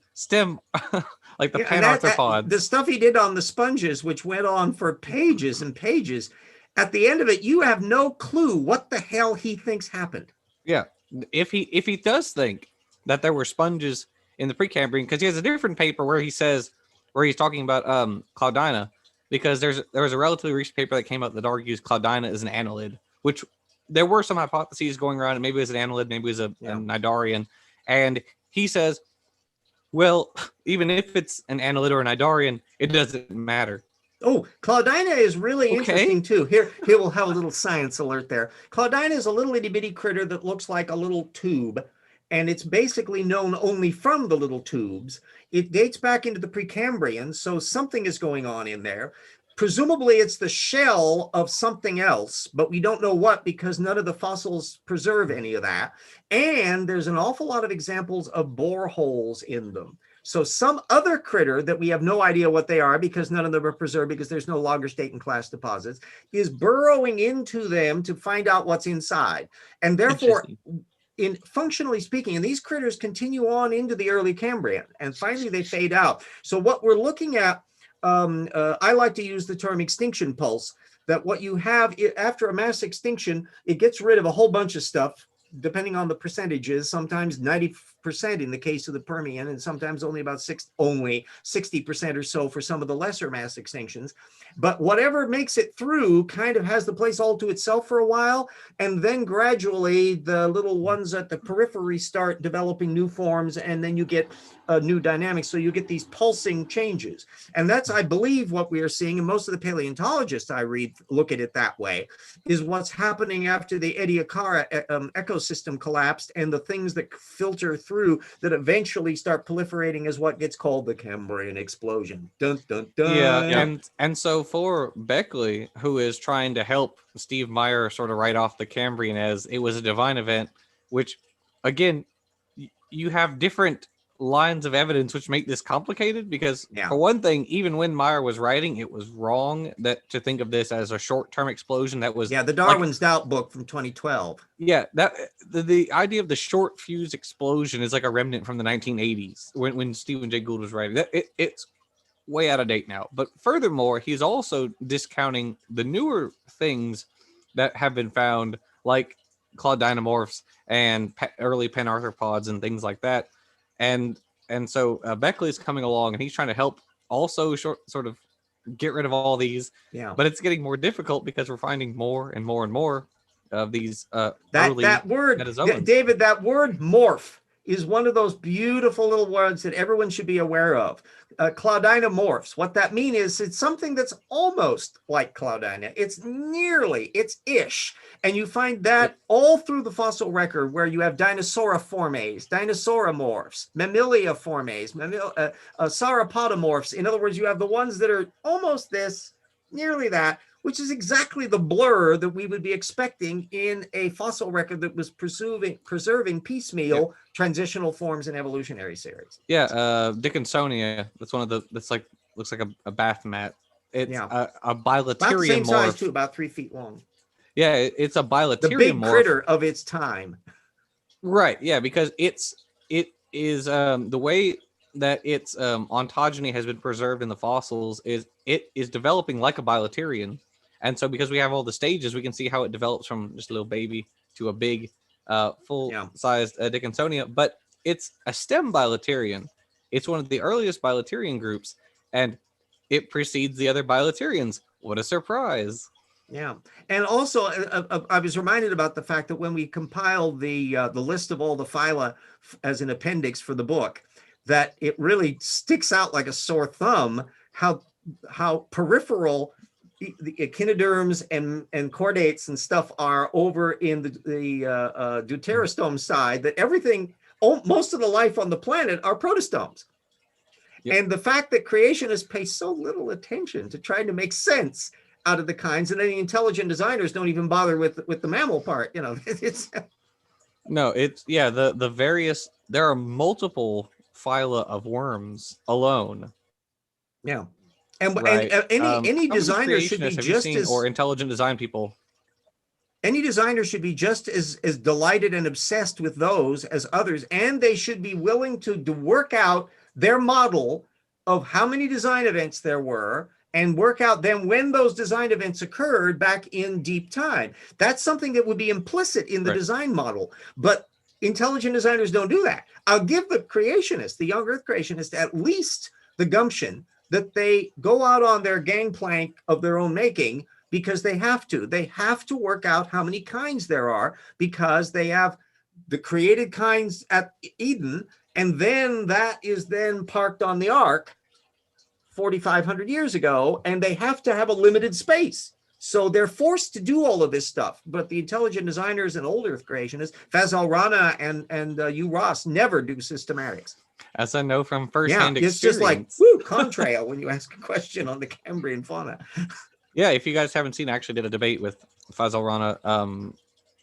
like the panarthropods. The stuff he did on the sponges, which went on for pages and pages. At the end of it, you have no clue what the hell he thinks happened. Yeah, if he does think that there were sponges in the Precambrian, because he has a different paper where he's talking about Claudina, because there was a relatively recent paper that came out that argues Claudina is an annelid, which there were some hypotheses going around, and maybe it was an annelid, maybe it was a Nidarian, and he says, well, even if it's an annelid or a Nidarian, it doesn't matter. Oh, Claudina is really interesting too. Here we'll have a little science alert there. Claudina is a little itty bitty critter that looks like a little tube, and it's basically known only from the little tubes. It dates back into the Precambrian, so something is going on in there. Presumably it's the shell of something else, but we don't know what, because none of the fossils preserve any of that. And there's an awful lot of examples of boreholes in them. So some other critter that we have no idea what they are, because none of them are preserved because there's no longer state and class deposits, is burrowing into them to find out what's inside. And therefore, in functionally speaking, and these critters continue on into the early Cambrian, and finally they fade out. So what we're looking at I like to use the term extinction pulse, that what you have after a mass extinction, it gets rid of a whole bunch of stuff, depending on the percentages, sometimes 90% in the case of the Permian, and sometimes only about 60% or so for some of the lesser mass extinctions. But whatever makes it through kind of has the place all to itself for a while, and then gradually the little ones at the periphery start developing new forms, and then you get new dynamics. So you get these pulsing changes. And that's, I believe, what we are seeing, and most of the paleontologists I read look at it that way, is what's happening after the Ediacara ecosystem collapsed, and the things that filter through that eventually start proliferating is what gets called the Cambrian explosion. Dun, dun, dun. Yeah, and so for Beckley, who is trying to help Steve Meyer sort of write off the Cambrian as it was a divine event, which, again, you have different lines of evidence which make this complicated, because for one thing, even when Meyer was writing, it was wrong to think of this as a short-term explosion. That was the Darwin's Doubt book from 2012. Yeah, that the idea of the short fuse explosion is like a remnant from the 1980s when Stephen Jay Gould was writing. It's way out of date now. But furthermore, he's also discounting the newer things that have been found, like clawdinomorphs and early panarthropods and things like that. And so Beckley's coming along, and he's trying to help also sort of get rid of all these. Yeah. But it's getting more difficult because we're finding more and more and more of these early that word, metazoans. David, that word morph is one of those beautiful little words that everyone should be aware of. Clawdinomorphs. What that means is it's something that's almost like Clawdina. It's ish. And you find that all through the fossil record, where you have Dinosauriformes, Dinosauromorphs, Mammaliaformes, Sauropodomorphs. In other words, you have the ones that are almost this, nearly that, which is exactly the blur that we would be expecting in a fossil record that was preserving piecemeal transitional forms and evolutionary series. Yeah, Dickinsonia. That's one of the. That's like looks like a bath mat. It's a bilaterian about the same morph. size too, about 3 feet long. Yeah, it's a bilaterian the big morph. Critter of its time. Right. Yeah, because it is the way that its ontogeny has been preserved in the fossils is it is developing like a bilaterian. And so because we have all the stages, we can see how it develops from just a little baby to a big, full-sized Dickinsonia. But it's a stem bilaterian. It's one of the earliest bilaterian groups, and it precedes the other bilaterians. What a surprise. Yeah. And also, I was reminded about the fact that when we compiled the list of all the phyla as an appendix for the book, that it really sticks out like a sore thumb how peripheral the echinoderms and chordates and stuff are over in the deuterostome side, that everything, most of the life on the planet are protostomes. Yep. And the fact that creationists pay so little attention to trying to make sense out of the kinds, and then the intelligent designers don't even bother with the mammal part, it's the various, there are multiple phyla of worms alone. Yeah. And any designer should be just as, or intelligent design people. Any designer should be just as delighted and obsessed with those as others, and they should be willing to work out their model of how many design events there were, and work out then when those design events occurred back in deep time. That's something that would be implicit in the design model, but intelligent designers don't do that. I'll give the creationists, the young Earth creationists, at least the gumption that they go out on their gangplank of their own making, because they have to. They have to work out how many kinds there are, because they have the created kinds at Eden, and then that is then parked on the ark 4,500 years ago, and they have to have a limited space. So they're forced to do all of this stuff. But the intelligent designers and old Earth creationists, Fazal Rana and Hugh Ross, never do systematics. As I know from firsthand experience. It's just like, woo, contrail when you ask a question on the Cambrian fauna. Yeah, if you guys haven't seen, I actually did a debate with Fazal Rana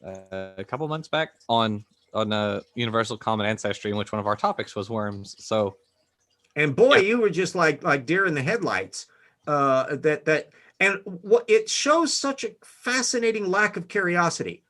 a couple months back on Universal Common Ancestry, in which one of our topics was worms. So, and boy, you were just like deer in the headlights. And what it shows such a fascinating lack of curiosity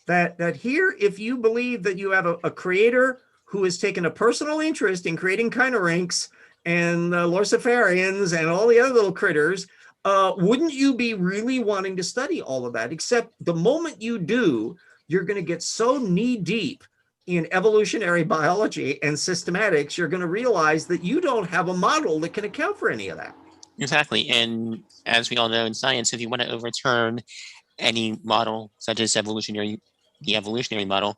that here, if you believe that you have a creator who has taken a personal interest in creating chinorynchs and Lorciferians and all the other little critters, wouldn't you be really wanting to study all of that? Except the moment you do, you're going to get so knee deep in evolutionary biology and systematics, you're going to realize that you don't have a model that can account for any of that. Exactly. And as we all know in science, if you want to overturn any model, such as the evolutionary model,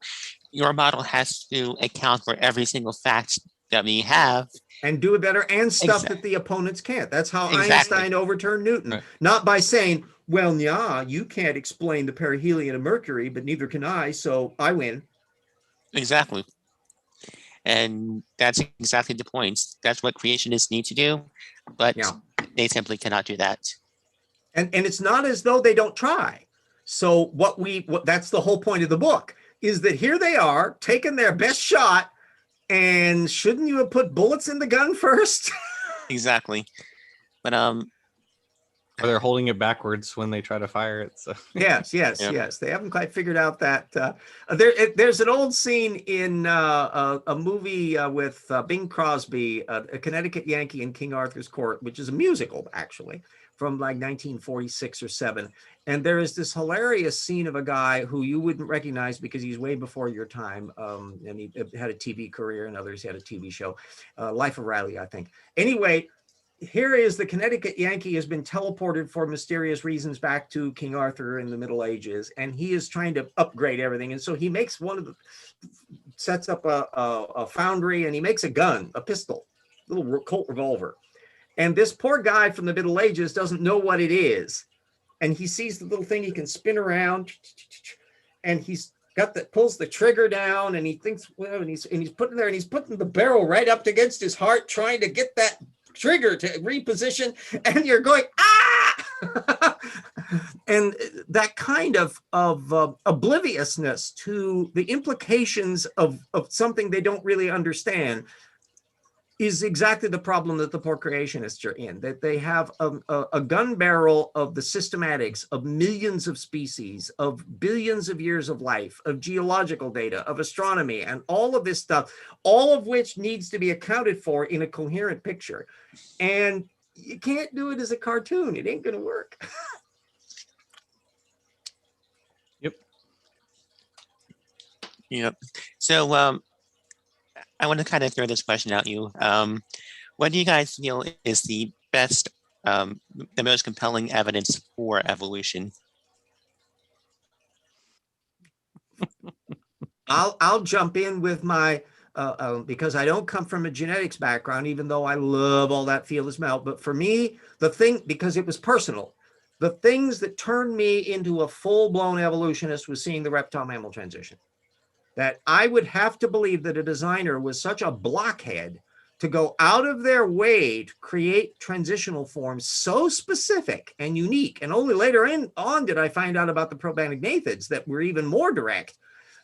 your model has to account for every single fact that we have. And do it better, and stuff that the opponents can't. That's how Einstein overturned Newton. Right. Not by saying, well, yeah, you can't explain the perihelion of Mercury, but neither can I, so I win. Exactly. And that's exactly the point. That's what creationists need to do, but they simply cannot do that. And it's not as though they don't try. So what that's the whole point of the book, is that here they are taking their best shot, and shouldn't you have put bullets in the gun first? Exactly. But or they're holding it backwards when they try to fire it. So yes. They haven't quite figured out that. There's an old scene in a movie with Bing Crosby, a Connecticut Yankee in King Arthur's Court, which is a musical actually from like 1946 or 7. And there is this hilarious scene of a guy who you wouldn't recognize because he's way before your time. And he had a TV career, and others had a TV show, Life of Riley, I think. Anyway, here is the Connecticut Yankee has been teleported for mysterious reasons back to King Arthur in the Middle Ages, and he is trying to upgrade everything. And so he makes sets up a foundry, and he makes a gun, a pistol, little Colt revolver. And this poor guy from the Middle Ages doesn't know what it is. And he sees the little thing he can spin around, and he's got pulls the trigger down, and he thinks, well, and he's putting there, and he's putting the barrel right up against his heart, trying to get that trigger to reposition, and you're going, ah! And that kind of obliviousness to the implications of something they don't really understand is exactly the problem that the poor creationists are in, that they have a gun barrel of the systematics of millions of species, of billions of years of life, of geological data, of astronomy, and all of this stuff, all of which needs to be accounted for in a coherent picture. And you can't do it as a cartoon. It ain't going to work. Yep. So I want to kind of throw this question at you. What do you guys feel is the best, the most compelling evidence for evolution? I'll jump in with my, because I don't come from a genetics background, even though I love all that field as well. But for me, the thing, because it was personal, the things that turned me into a full-blown evolutionist was seeing the reptile-mammal transition. That I would have to believe that a designer was such a blockhead to go out of their way to create transitional forms so specific and unique. And only later on did I find out about the propagnathids that were even more direct,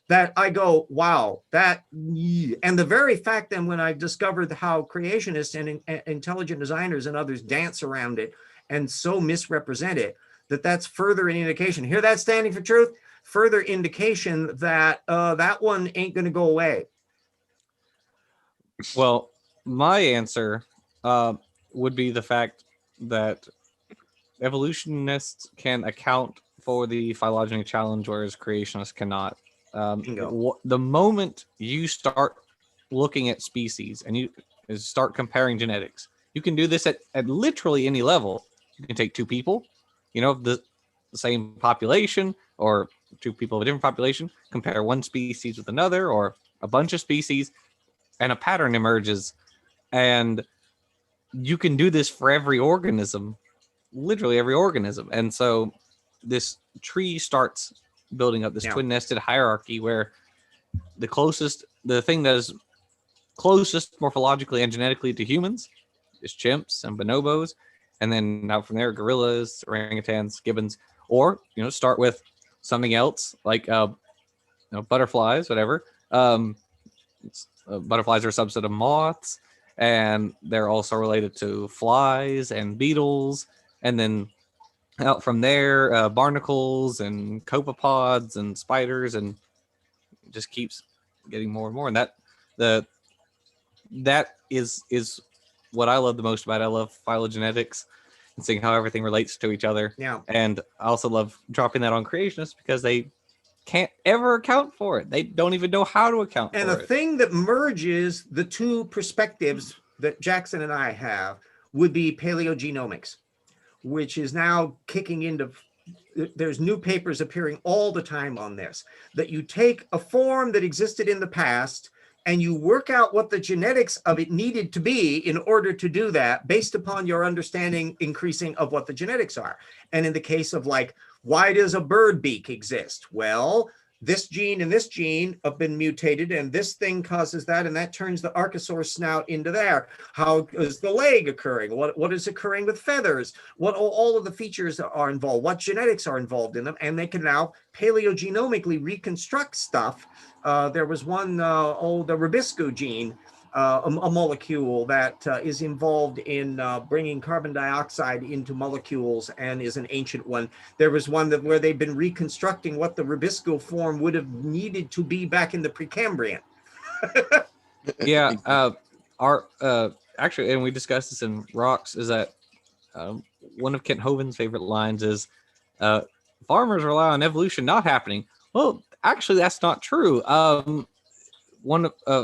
that I go, wow, that, and the very fact then when I discovered how creationists and intelligent designers and others dance around it and so misrepresent it, that's further an indication. Hear that standing for truth? Further indication that that one ain't going to go away. Well, my answer would be the fact that evolutionists can account for the phylogeny challenge, whereas creationists cannot. The moment you start looking at species and you start comparing genetics, you can do this at literally any level. You can take two people, the same population, or two people of a different population, compare one species with another, or a bunch of species, and a pattern emerges. And you can do this for every organism, literally every organism. And so this tree starts building up, this twin-nested hierarchy where the thing that is closest morphologically and genetically to humans is chimps and bonobos. And then out from there, gorillas, orangutans, gibbons, or, start with something else like butterflies, whatever. Butterflies are a subset of moths, and they're also related to flies and beetles. And then out from there, barnacles and copepods and spiders, and it just keeps getting more and more. And that is what I love the most about it. I love phylogenetics and seeing how everything relates to each other. Yeah. And I also love dropping that on creationists because they can't ever account for it. They don't even know how to account And for the it. thing that merges the two perspectives that Jackson and I have would be paleogenomics, which is now kicking into, there's new papers appearing all the time on this, that you take a form that existed in the past and you work out what the genetics of it needed to be in order to do that based upon your understanding increasing of what the genetics are. And in the case of like, why does a bird beak exist? Well, this gene and this gene have been mutated and this thing causes that, and that turns the archosaur snout into there. How is the leg occurring? What is occurring with feathers? What all of the features are involved? What genetics are involved in them? And they can now paleogenomically reconstruct stuff. There was one, the rubisco gene, a molecule that is involved in bringing carbon dioxide into molecules and is an ancient one. There was one that where they've been reconstructing what the rubisco form would have needed to be back in the Precambrian. Yeah, actually, and we discussed this in Rocks, is that one of Kent Hovind's favorite lines is, farmers rely on evolution not happening. Well, actually, that's not true.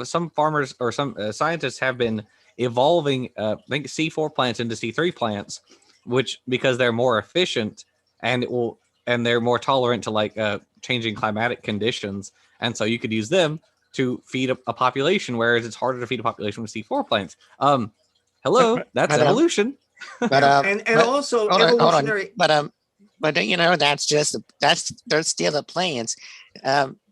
Some farmers or some scientists have been evolving, I think, C4 plants into C3 plants, which because they're more efficient and they're more tolerant to like changing climatic conditions, and so you could use them to feed a population, whereas it's harder to feed a population with C4 plants. Hello, that's evolution. And also evolutionary. But you know, they're still the plants.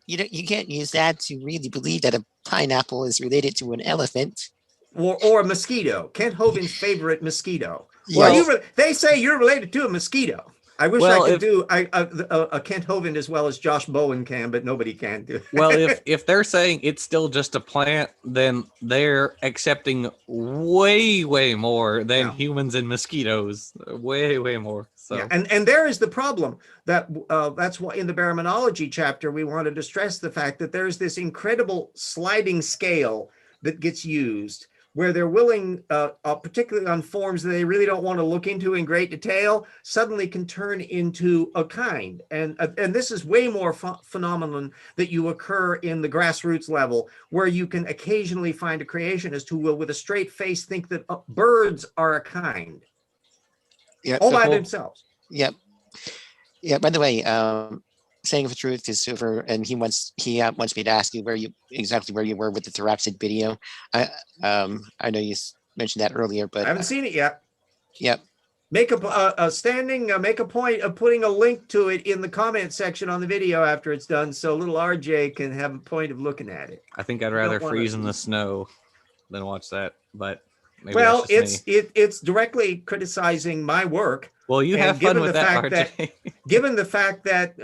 You can't use that to really believe that a pineapple is related to an elephant or a mosquito. Kent Hovind's favorite mosquito. Yes. Well, they say you're related to a mosquito. I wish I could do a Kent Hovind as well as Josh Bowen can, but nobody can do. Well, if they're saying it's still just a plant, then they're accepting way more than humans and mosquitoes. Way more. So. Yeah, and there is the problem that that's why in the baraminology chapter we wanted to stress the fact that there's this incredible sliding scale that gets used where they're willing, particularly on forms that they really don't want to look into in great detail, suddenly can turn into a kind. And this is way more phenomenon that you occur in the grassroots level, where you can occasionally find a creationist who will, with a straight face, think that birds are a kind. Yeah, all by themselves. Yep. Yeah. By the way, saying the truth is over, and he wants me to ask you where you were with the Therapsid video. I know you mentioned that earlier, but I haven't seen it yet. Yep. Make make a point of putting a link to it in the comment section on the video after it's done, so little RJ can have a point of looking at it. I think I'd rather freeze in the snow than watch that, but maybe well, it's directly criticizing my work. Well, you have fun with that, RJ. Given the fact that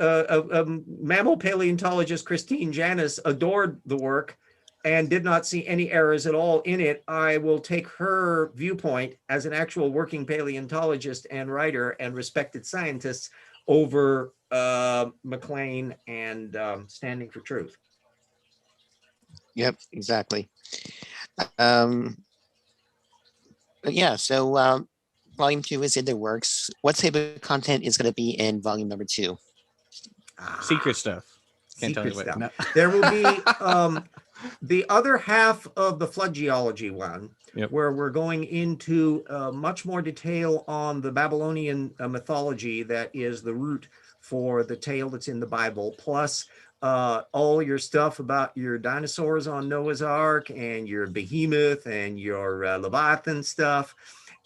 mammal paleontologist Christine Janis adored the work and did not see any errors at all in it, I will take her viewpoint as an actual working paleontologist and writer and respected scientist over McLean and Standing for Truth. Yep, exactly. Yeah, so volume 2 is in the works. What type of content is going to be in volume number 2? Secret stuff. Can't tell you what. No. There will be the other half of the flood geology one, where we're going into much more detail on the Babylonian mythology that is the root for the tale that's in the Bible, plus all your stuff about your dinosaurs on Noah's Ark and your behemoth and your Leviathan stuff,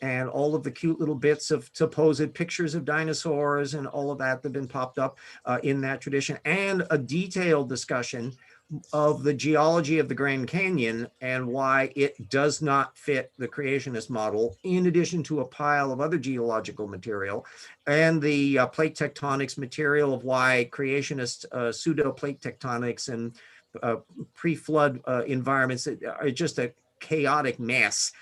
and all of the cute little bits of supposed pictures of dinosaurs and all of that that have been popped up in that tradition, and a detailed discussion of the geology of the Grand Canyon and why it does not fit the creationist model, in addition to a pile of other geological material, and the plate tectonics material of why creationist pseudo plate tectonics and pre-flood environments are just a chaotic mess.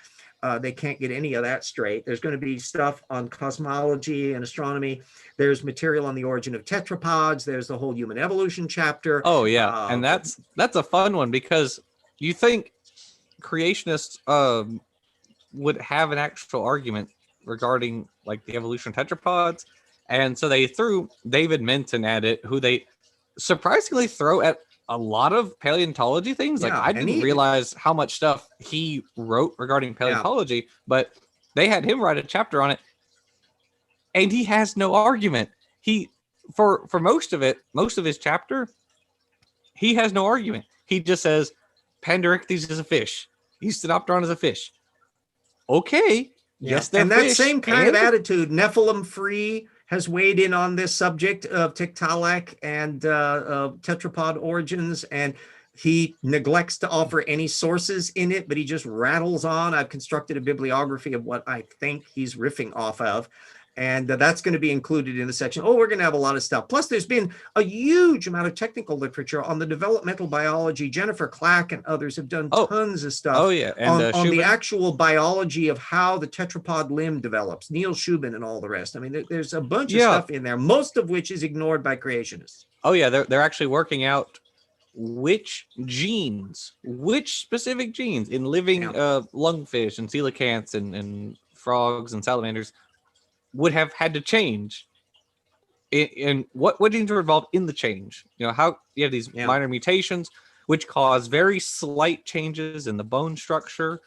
They can't get any of that straight. There's going to be stuff on cosmology and astronomy. There's material on the origin of tetrapods. There's the whole human evolution chapter. Oh yeah, and that's a fun one, because you think creationists would have an actual argument regarding like the evolution of tetrapods. And so they threw David Minton at it, who they surprisingly throw at a lot of paleontology things. Like, Yeah, I and didn't realize how much stuff he wrote regarding paleontology, but they had him write a chapter on it, and he has no argument. He for most of it, most of his chapter, he has no argument. He just says Pandorictes is a fish. Eusthenopteron is a fish. Okay. Yeah. Yes, they're and that fish, same kind of and- attitude, Nephilim Free has weighed in on this subject of Tiktaalik and tetrapod origins, and he neglects to offer any sources in it, but he just rattles on. I've constructed a bibliography of what I think he's riffing off of, and that's going to be included in the section. Oh, we're going to have a lot of stuff. Plus, there's been a huge amount of technical literature on the developmental biology. Jennifer Clack and others have done tons of stuff and on the actual biology of how the tetrapod limb develops. Neil Shubin and all the rest. I mean, there's a bunch of stuff in there, most of which is ignored by creationists. Oh, yeah, they're actually working out which specific genes in living lungfish and coelacanths and frogs and salamanders would have had to change, and what genes are involved in the change. You know, how you have these minor mutations which cause very slight changes in the bone structure,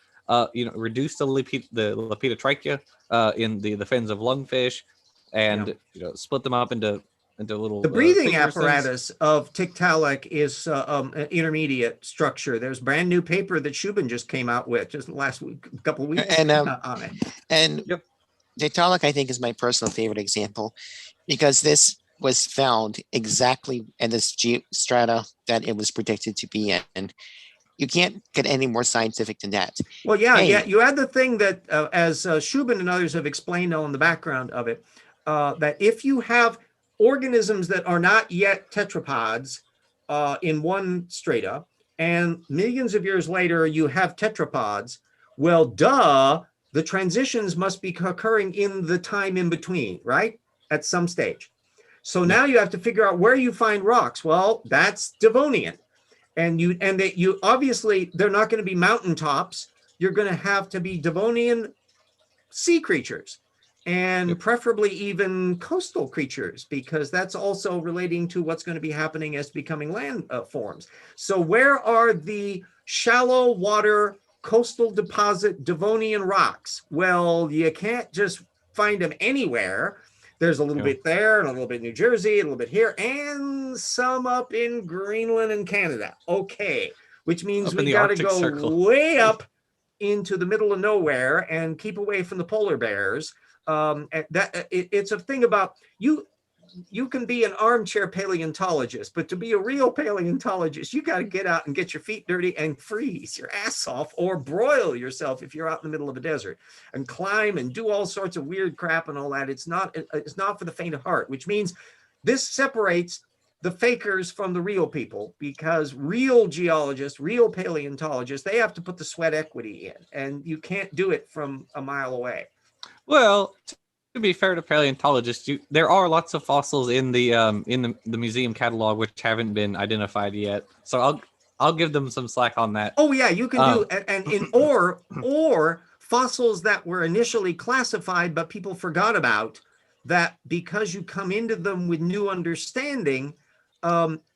reduce the lepidotrichia in the fins of lungfish, and split them up into little. The breathing figures apparatus of Tiktaalik is an intermediate structure. There's a brand new paper that Shubin just came out with just last week, a couple of weeks and on it. And Tiktaalik, I think, is my personal favorite example, because this was found exactly in this strata that it was predicted to be in. And you can't get any more scientific than that. Well, you add the thing that, as Shubin and others have explained on the background of it, that if you have organisms that are not yet tetrapods in one strata, and millions of years later you have tetrapods, well, the transitions must be occurring in the time in between, right? At some stage. So now you have to figure out where you find rocks. Well, that's Devonian. And you obviously, they're not going to be mountaintops. You're going to have to be Devonian sea creatures, and preferably even coastal creatures, because that's also relating to what's going to be happening as becoming land forms. So where are the shallow water coastal deposit Devonian rocks? Well, you can't just find them anywhere. There's a little bit there, and a little bit in New Jersey, a little bit here, and some up in Greenland and Canada. Okay, which means we got to go way up into the middle of nowhere and keep away from the polar bears. It's a thing about you can be an armchair paleontologist, but to be a real paleontologist, you got to get out and get your feet dirty and freeze your ass off, or broil yourself if you're out in the middle of a desert, and climb and do all sorts of weird crap and all that. It's not for the faint of heart, which means this separates the fakers from the real people, because real geologists, real paleontologists, they have to put the sweat equity in, and you can't do it from a mile away. Well, to be fair to paleontologists, there are lots of fossils in the museum catalog which haven't been identified yet. So I'll give them some slack on that. Oh yeah, you can do or fossils that were initially classified but people forgot about, that because you come into them with new understanding,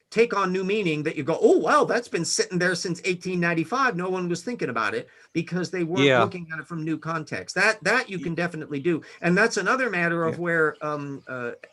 take on new meaning, that you go, oh wow, that's been sitting there since 1895. No one was thinking about it because they weren't looking at it from new context. That you can definitely do. And that's another matter of where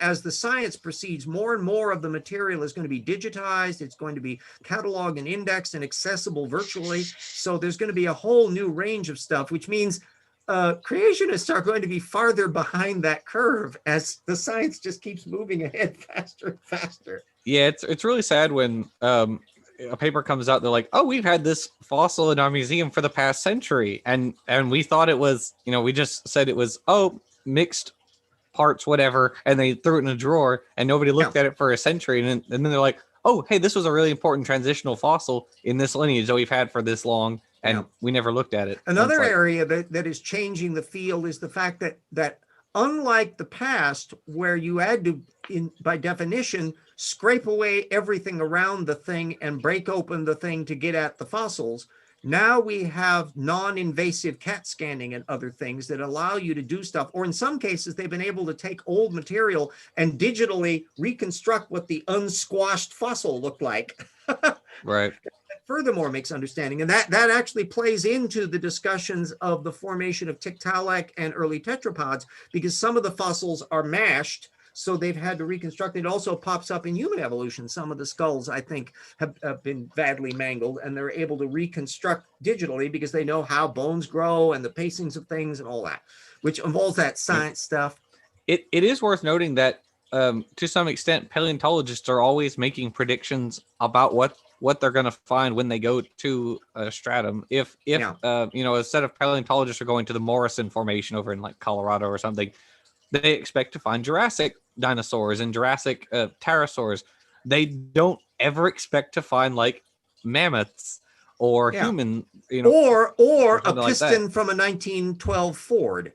as the science proceeds, more and more of the material is going to be digitized. It's going to be cataloged and indexed and accessible virtually. So there's going to be a whole new range of stuff, which means creationists are going to be farther behind that curve as the science just keeps moving ahead faster and faster. Yeah, it's really sad when a paper comes out. They're like, "Oh, we've had this fossil in our museum for the past century," and we thought it was, we just said it was mixed parts, whatever, and they threw it in a drawer, and nobody looked at it for a century, and then they're like, "Oh, hey, this was a really important transitional fossil in this lineage that we've had for this long." And we never looked at it. Another area that is changing the field is the fact that unlike the past, where you had to, by definition, scrape away everything around the thing and break open the thing to get at the fossils, Now we have non-invasive CAT scanning and other things that allow you to do stuff. Or in some cases, they've been able to take old material and digitally reconstruct what the unsquashed fossil looked like. Right. Furthermore, makes understanding. And that actually plays into the discussions of the formation of Tiktaalik and early tetrapods, because some of the fossils are mashed. So they've had to reconstruct. It also pops up in human evolution. Some of the skulls, I think, have been badly mangled, and they're able to reconstruct digitally because they know how bones grow and the pacings of things and all that, which involves that science stuff. It is worth noting that to some extent, paleontologists are always making predictions about what they're going to find when they go to a stratum. If a set of paleontologists are going to the Morrison Formation over in like Colorado or something, they expect to find Jurassic dinosaurs and Jurassic pterosaurs. They don't ever expect to find like mammoths or human, or a like piston from a 1912 Ford.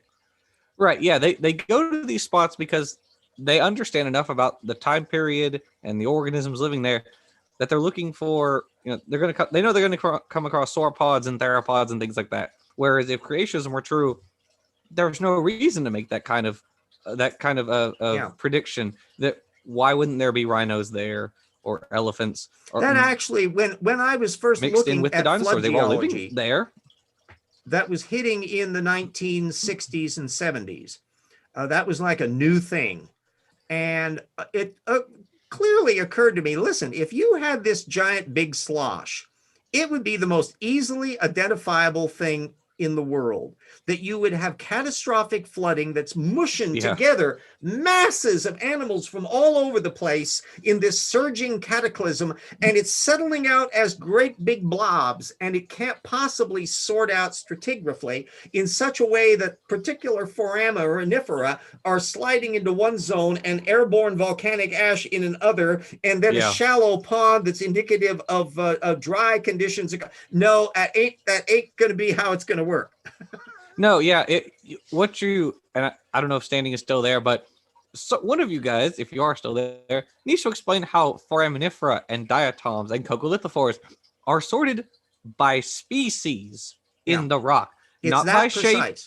Right. Yeah. They go to these spots because they understand enough about the time period and the organisms living there that they're looking for, they're going to come across sauropods and theropods and things like that. Whereas if creationism were true, there's no reason to make that kind of prediction. That why wouldn't there be rhinos there or elephants? Or, that actually, when I was first mixed looking in with at the dinosaurs, they were all living geology, there. that was hitting in the 1960s and 70s. That was like a new thing. And it clearly occurred to me, listen, if you had this giant big slosh, it would be the most easily identifiable thing in the world, that you would have catastrophic flooding that's mushing together masses of animals from all over the place in this surging cataclysm, and it's settling out as great big blobs, and it can't possibly sort out stratigraphically in such a way that particular foraminifera are sliding into one zone and airborne volcanic ash in another, and then a shallow pond that's indicative of dry conditions. No, that ain't going to be how it's going to work. No, yeah. I don't know if Standing is still there, but one of you guys, if you are still there, needs to explain how foraminifera and diatoms and coccolithophores are sorted by species in the rock, not by shape,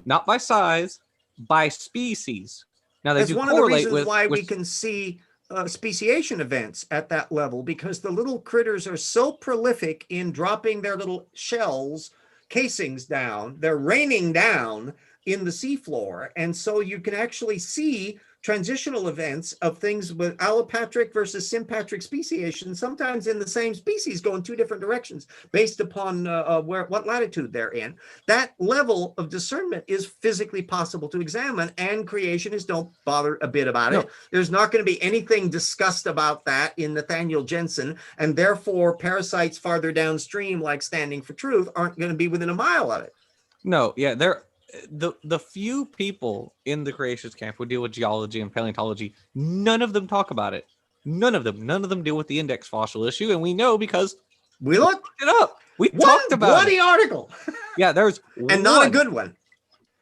not by size, by species. Now they do correlate. That's one of the reasons why we with can see speciation events at that level, because the little critters are so prolific in dropping their little shells, casings down. They're raining down in the seafloor, and so you can actually see transitional events of things with allopatric versus sympatric speciation, sometimes in the same species, go in two different directions based upon what latitude they're in. That level of discernment is physically possible to examine, and creationists don't bother a bit about it. There's not going to be anything discussed about that in Nathaniel Jensen, and therefore parasites farther downstream, like Standing for Truth, aren't going to be within a mile of it. No, yeah, the few people in the creationist camp who deal with geology and paleontology, none of them talk about it. None of them deal with the index fossil issue, and we know because we looked it up. We talked about bloody article. Yeah, there's and not a good one.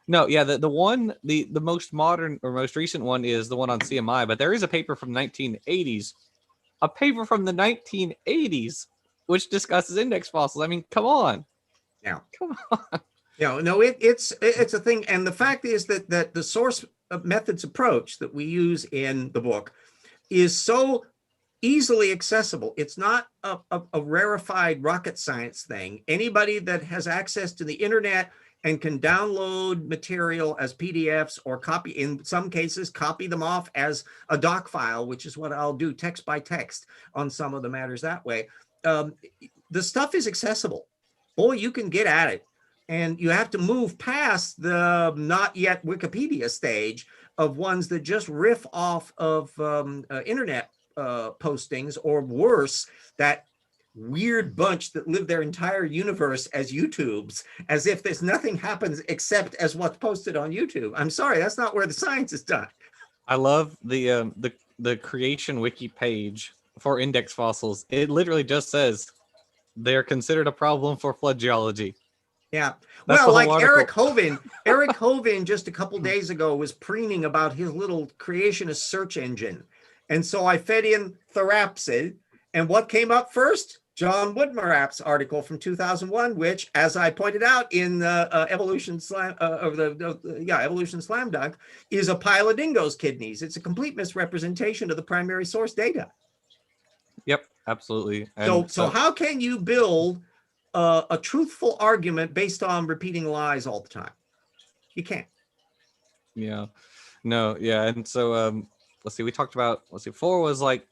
No, yeah, the most modern or most recent one is the one on CMI, but there is a paper from 1980s, a paper from the 1980s, which discusses index fossils. I mean, come on. Yeah, come on. No, it's a thing, and the fact is that the source methods approach that we use in the book is so easily accessible. It's not a rarefied rocket science thing. Anybody that has access to the internet and can download material as PDFs or copy, in some cases, copy them off as a doc file, which is what I'll do text by text on some of the matters that way. The stuff is accessible. Boy, you can get at it. And you have to move past the not yet Wikipedia stage of ones that just riff off of internet postings, or worse, that weird bunch that live their entire universe as YouTubes, as if there's nothing happens except as what's posted on YouTube. I'm sorry, that's not where the science is done. I love the creation wiki page for index fossils. It literally just says they're considered a problem for flood geology. Yeah. That's well, like Eric Hovind just a couple days ago was preening about his little creationist search engine. And so I fed in Therapsid, and what came up first? John Woodmarap's article from 2001, which, as I pointed out in Evolution Slam Evolution Slam Dunk, is a pile of dingoes' kidneys. It's a complete misrepresentation of the primary source data. Yep, absolutely. And So how can you build a truthful argument based on repeating lies all the time? You can't. Yeah, no, yeah, and so let's see. We talked about 4 was like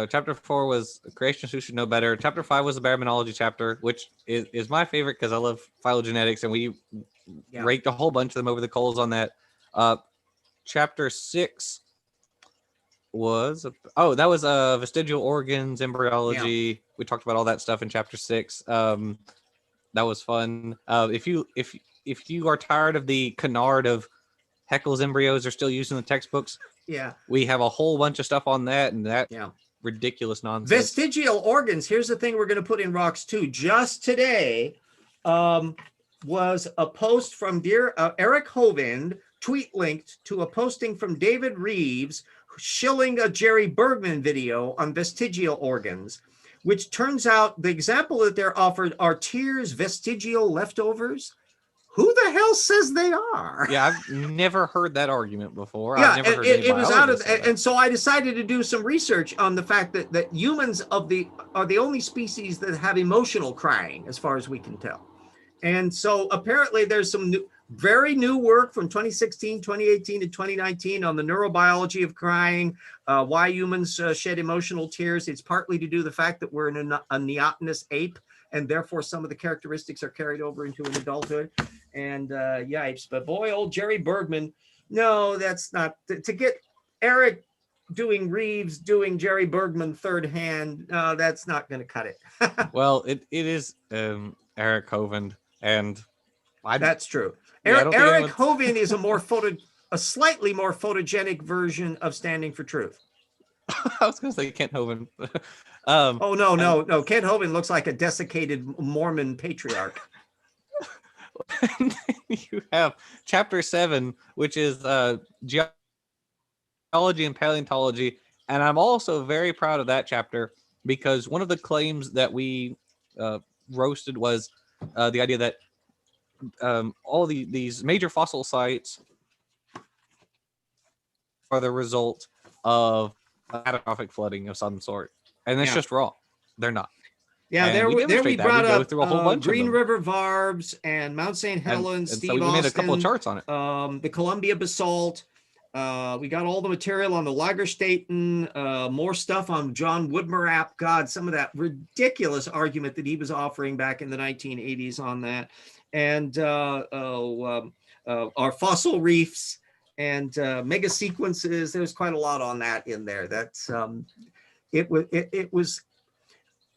chapter 4 was creationists who should know better. Chapter 5 was the baraminology chapter, which is my favorite because I love phylogenetics, and we raked a whole bunch of them over the coals on that. Chapter 6 was that was vestigial organs, embryology. Yeah. We talked about all that stuff in chapter 6. That was fun. If you are tired of the canard of Haeckel's embryos are still used in the textbooks, we have a whole bunch of stuff on that, and that ridiculous nonsense. Vestigial organs. Here's the thing we're going to put in rocks too. Just today was a post from dear Eric Hovind, tweet linked to a posting from David Reeves shilling a Jerry Bergman video on vestigial organs, which turns out the example that they're offered are tears vestigial leftovers. Who the hell says they are? Yeah, I've never heard that argument before. Yeah, I've never heard it was out of, that. And so I decided to do some research on the fact that humans are the only species that have emotional crying, as far as we can tell. And so apparently there's some very new work from 2016, 2018, and 2019 on the neurobiology of crying, why humans shed emotional tears. It's partly to do with the fact that we're a neotenous ape, and therefore some of the characteristics are carried over into an adulthood. And yipes, but boy, old Jerry Bergman, no, that's not, to get Eric doing Reeves, doing Jerry Bergman third hand, no, that's not going to cut it. Well, it is Eric Hovind, and that's true. Eric Hovind is a slightly more photogenic version of Standing for Truth. I was going to say Kent Hovind. Oh, no. Kent Hovind looks like a desiccated Mormon patriarch. You have chapter 7, which is geology and paleontology, and I'm also very proud of that chapter because one of the claims that we roasted was the idea that all these major fossil sites are the result of catastrophic flooding of some sort, and it's just wrong. They're not. Yeah, there we brought up through a whole bunch Green River Varbs and Mount St. Helens, Steve so we Austin, made a couple of charts on it. The Columbia basalt. We got all the material on the Lagerstätten, more stuff on John Woodmarap. God, some of that ridiculous argument that he was offering back in the 1980s on that. And our fossil reefs and mega sequences. There's quite a lot on that in there. That's it was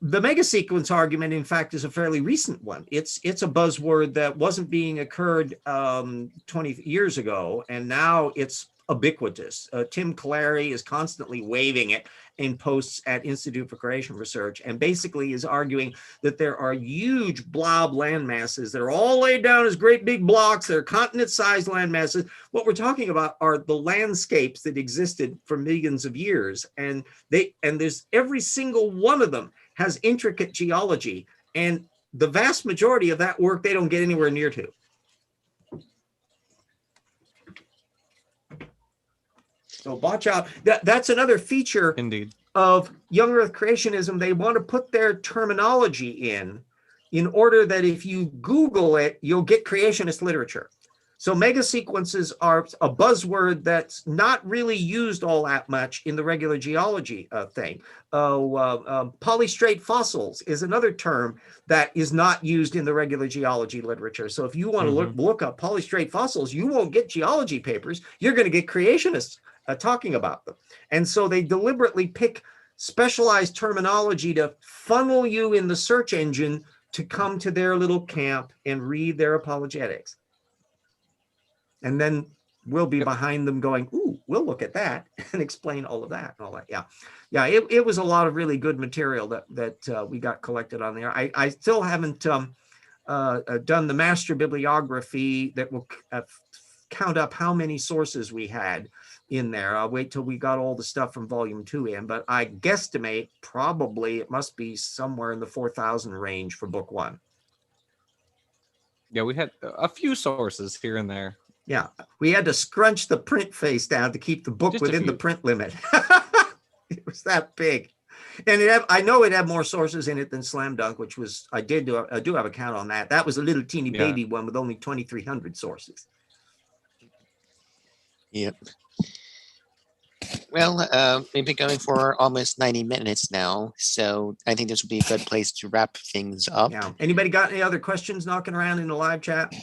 the mega sequence argument, in fact, is a fairly recent one. It's a buzzword that wasn't being occurred 20 years ago, and now it's ubiquitous. Tim Clary is constantly waving it in posts at Institute for Creation Research, and basically is arguing that there are huge blob land masses that are all laid down as great big blocks. They're continent-sized land masses. What we're talking about are the landscapes that existed for millions of years, and there's every single one of them has intricate geology, and the vast majority of that work they don't get anywhere near to. So watch out. That's another feature indeed of young Earth creationism. They want to put their terminology in order that if you Google it, you'll get creationist literature. So mega sequences are a buzzword that's not really used all that much in the regular geology thing. Polystrate fossils is another term that is not used in the regular geology literature. So if you want to look up polystrate fossils, you won't get geology papers. You're going to get creationists talking about them. And so they deliberately pick specialized terminology to funnel you in the search engine to come to their little camp and read their apologetics. And then we'll be behind them going, ooh, we'll look at that and explain all of that and all that. Yeah. It was a lot of really good material that we got collected on there. I still haven't done the master bibliography that will count up how many sources we had. in there. I'll wait till we got all the stuff from volume 2 in, but I guesstimate probably it must be somewhere in the 4,000 range for book 1. Yeah, we had a few sources here and there. Yeah, we had to scrunch the print face down to keep the book Just a within the few. print limit. It was that big. And I know it had more sources in it than Slam Dunk, which was, I do have a count on that. That was a little teeny baby one with only 2,300 sources. Yep. Well, we've been going for almost 90 minutes now, so I think this would be a good place to wrap things up. Yeah. Anybody got any other questions knocking around in the live chat?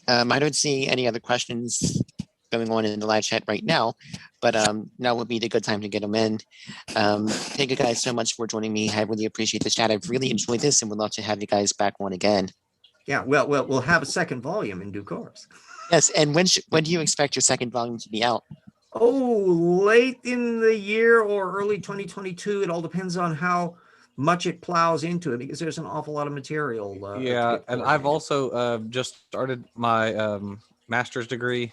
I don't see any other questions going on in the live chat right now, but now would be the good time to get them in. Thank you guys so much for joining me. I really appreciate the chat. I've really enjoyed this and would love to have you guys back on again. Yeah, well, we'll have a second volume in due course. Yes, and when do you expect your second volume to be out? Oh, late in the year or early 2022. It all depends on how much it plows into it, because there's an awful lot of material. Yeah, and I've also just started my master's degree,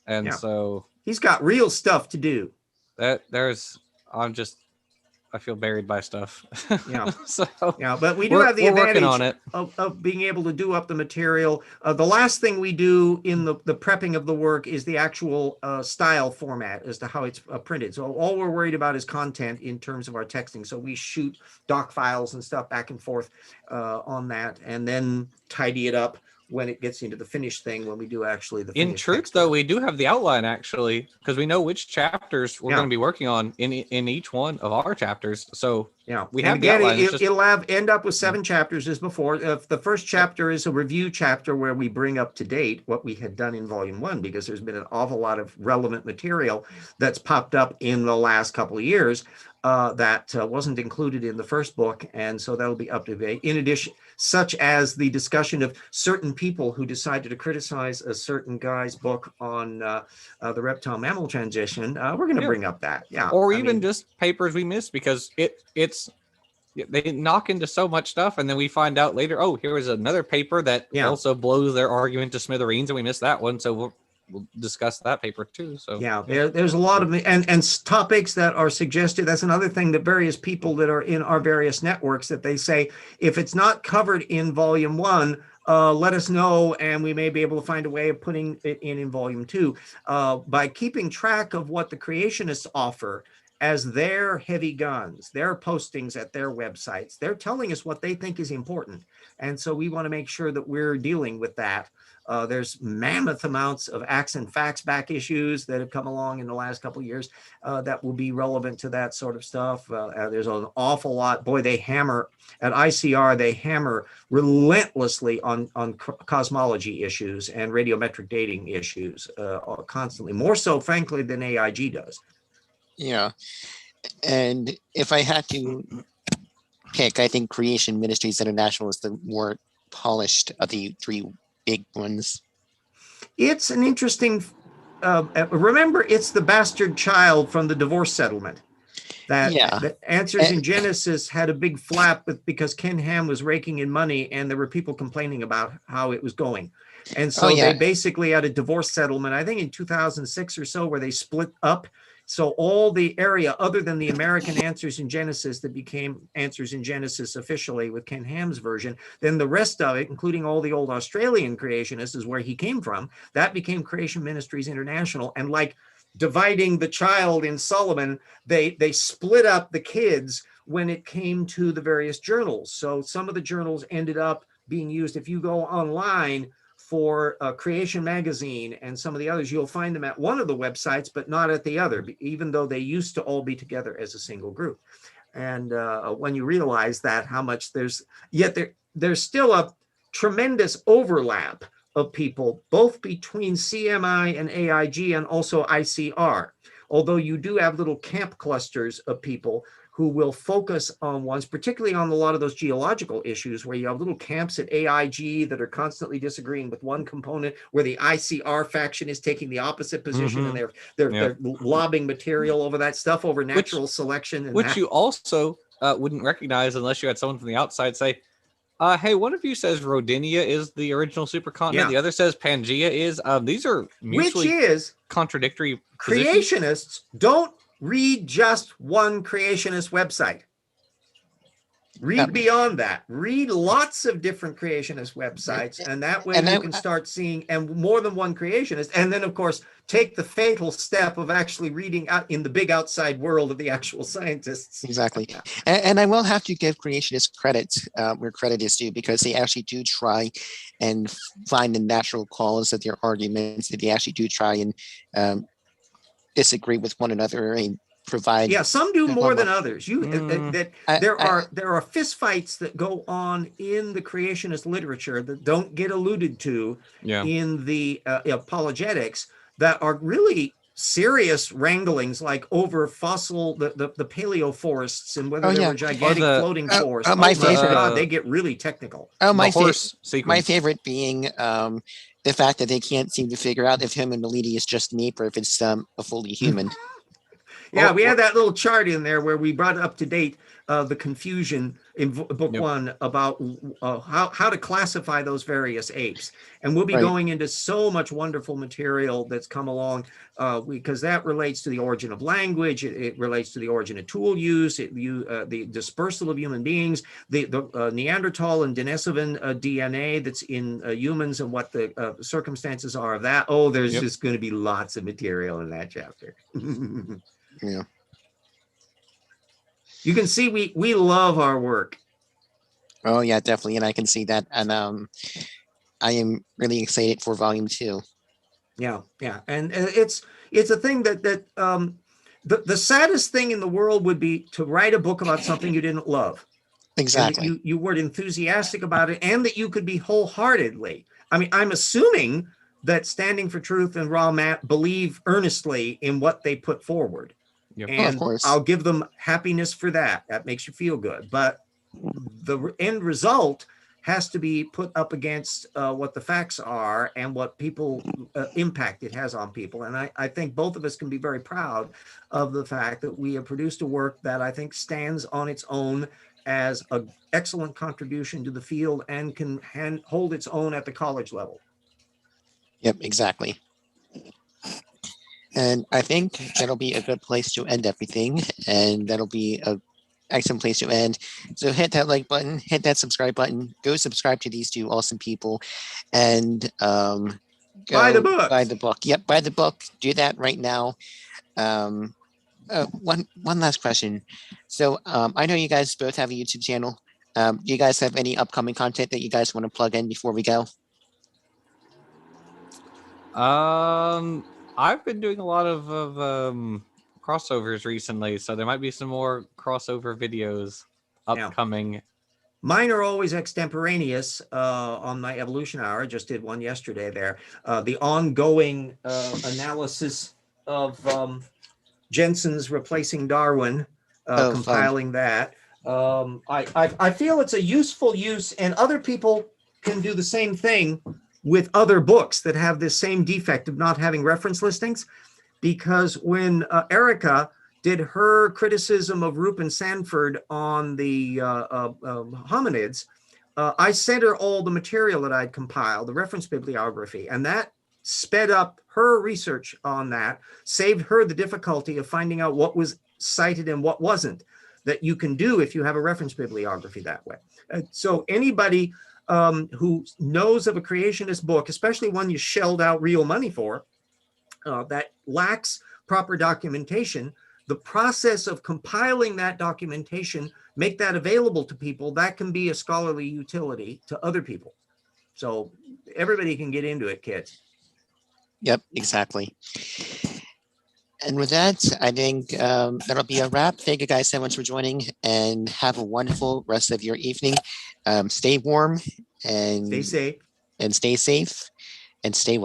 and so he's got real stuff to do. I feel buried by stuff. Yeah. So yeah, but we do have the advantage on it. of being able to do up the material. The last thing we do in the prepping of the work is the actual style format as to how it's printed. So all we're worried about is content in terms of our texting. So we shoot doc files and stuff back and forth on that, and then tidy it up when it gets into the finished thing, when we do actually the in truth, though, we do have the outline actually, because we know which chapters we're going to be working on in each one of our chapters. So yeah, we have the outline. It'll end up with 7 chapters as before. The first chapter is a review chapter where we bring up to date what we had done in volume 1, because there's been an awful lot of relevant material that's popped up in the last couple of years that wasn't included in the first book, and so that'll be up to date. In addition, such as the discussion of certain people who decided to criticize a certain guy's book on the reptile mammal transition, we're going to bring up that, or even just papers we missed, because they knock into so much stuff, and then we find out later, oh, here was another paper that also blows their argument to smithereens, and we missed that one, so we'll discuss that paper too. So yeah, there's a lot of and topics that are suggested. That's another thing that various people that are in our various networks, that they say, if it's not covered in volume 1, let us know, and we may be able to find a way of putting it in volume 2. By keeping track of what the creationists offer as their heavy guns, their postings at their websites, they're telling us what they think is important. And so we want to make sure that we're dealing with that. There's mammoth amounts of acts and facts back issues that have come along in the last couple of years that will be relevant to that sort of stuff. There's an awful lot. Boy, they hammer at ICR, they hammer relentlessly on cosmology issues and radiometric dating issues constantly, more so, frankly, than AIG does. Yeah. And if I had to pick, I think Creation Ministries International is the more polished of the 3 big ones. It's an interesting, remember, it's the bastard child from the divorce settlement. That Answers in Genesis had a big flap because Ken Ham was raking in money, and there were people complaining about how it was going. And so they basically had a divorce settlement, I think in 2006 or so, where they split up. So all the area other than the American Answers in Genesis that became Answers in Genesis officially with Ken Ham's version, then the rest of it, including all the old Australian creationists, is where he came from. That became Creation Ministries International. And like dividing the child in Solomon, they split up the kids when it came to the various journals. So some of the journals ended up being used. If you go online for Creation Magazine and some of the others, you'll find them at one of the websites, but not at the other, even though they used to all be together as a single group. And when you realize that, how much there's still a tremendous overlap of people, both between CMI and AIG and also ICR. Although you do have little camp clusters of people who will focus on ones, particularly on a lot of those geological issues, where you have little camps at AIG that are constantly disagreeing with one component, where the ICR faction is taking the opposite position, and they're lobbing material over that stuff, over natural selection. And which you also wouldn't recognize unless you had someone from the outside say, Hey, one of you says Rodinia is the original supercontinent. Yeah. The other says Pangea is. These are Which mutually is contradictory positions. creationists don't read just one creationist website. Read beyond that. Read lots of different creationist websites, and that way you can start seeing and more than one creationist. And then, of course, take the fatal step of actually reading out in the big outside world of the actual scientists. Exactly. And I will have to give creationists credit where credit is due, because they actually do try and find the natural cause of their arguments. That they actually do try and disagree with one another and provide. Yeah, some do more than others. There are fistfights that go on in the creationist literature that don't get alluded to in the apologetics, that are really serious wranglings, like over the paleo forests and whether they were gigantic floating forests. My favorite, God, they get really technical. My favorite being the fact that they can't seem to figure out if him and Melody is just an ape or if it's a fully human. Yeah, we had that little chart in there where we brought up to date the confusion in book one about how to classify those various apes. And we'll be going into so much wonderful material that's come along because that relates to the origin of language. It relates to the origin of tool use, the dispersal of human beings, the Neanderthal and Denisovan DNA that's in humans and what the circumstances are of that. Oh, there's just going to be lots of material in that chapter. Yeah. You can see we love our work. Oh yeah, definitely, and I can see that, and I am really excited for volume 2. Yeah, and it's a thing that the saddest thing in the world would be to write a book about something you didn't love. Exactly. You weren't enthusiastic about it, and that you could be wholeheartedly. I mean, I'm assuming that Standing for Truth and Raw Matt believe earnestly in what they put forward. And of course. I'll give them happiness for that. That makes you feel good. But the end result has to be put up against what the facts are and what people impact it has on people. And I think both of us can be very proud of the fact that we have produced a work that I think stands on its own as an excellent contribution to the field and can hold its own at the college level. Yep, exactly. And I think that'll be a good place to end everything. And that'll be an excellent place to end. So hit that like button, hit that subscribe button, go subscribe to these two awesome people, and buy the book. Buy the book. Yep, buy the book. Do that right now. One last question. So I know you guys both have a YouTube channel. Do you guys have any upcoming content that you guys want to plug in before we go? I've been doing a lot of crossovers recently, so there might be some more crossover videos upcoming. Yeah. Mine are always extemporaneous on my Evolution Hour. I just did one yesterday there. The ongoing analysis of Jensen's Replacing Darwin, compiling that. I feel it's a useful use, and other people can do the same thing with other books that have this same defect of not having reference listings. Because when Erica did her criticism of Rupp and Sanford on the hominids, I sent her all the material that I'd compiled, the reference bibliography, and that sped up her research on that, saved her the difficulty of finding out what was cited and what wasn't, that you can do if you have a reference bibliography that way. So anybody who knows of a creationist book, especially one you shelled out real money for, that lacks proper documentation, the process of compiling that documentation, make that available to people, that can be a scholarly utility to other people. So everybody can get into it, kids. Yep, exactly. And with that, I think that'll be a wrap. Thank you guys so much for joining, and have a wonderful rest of your evening. Stay warm and stay safe and stay well.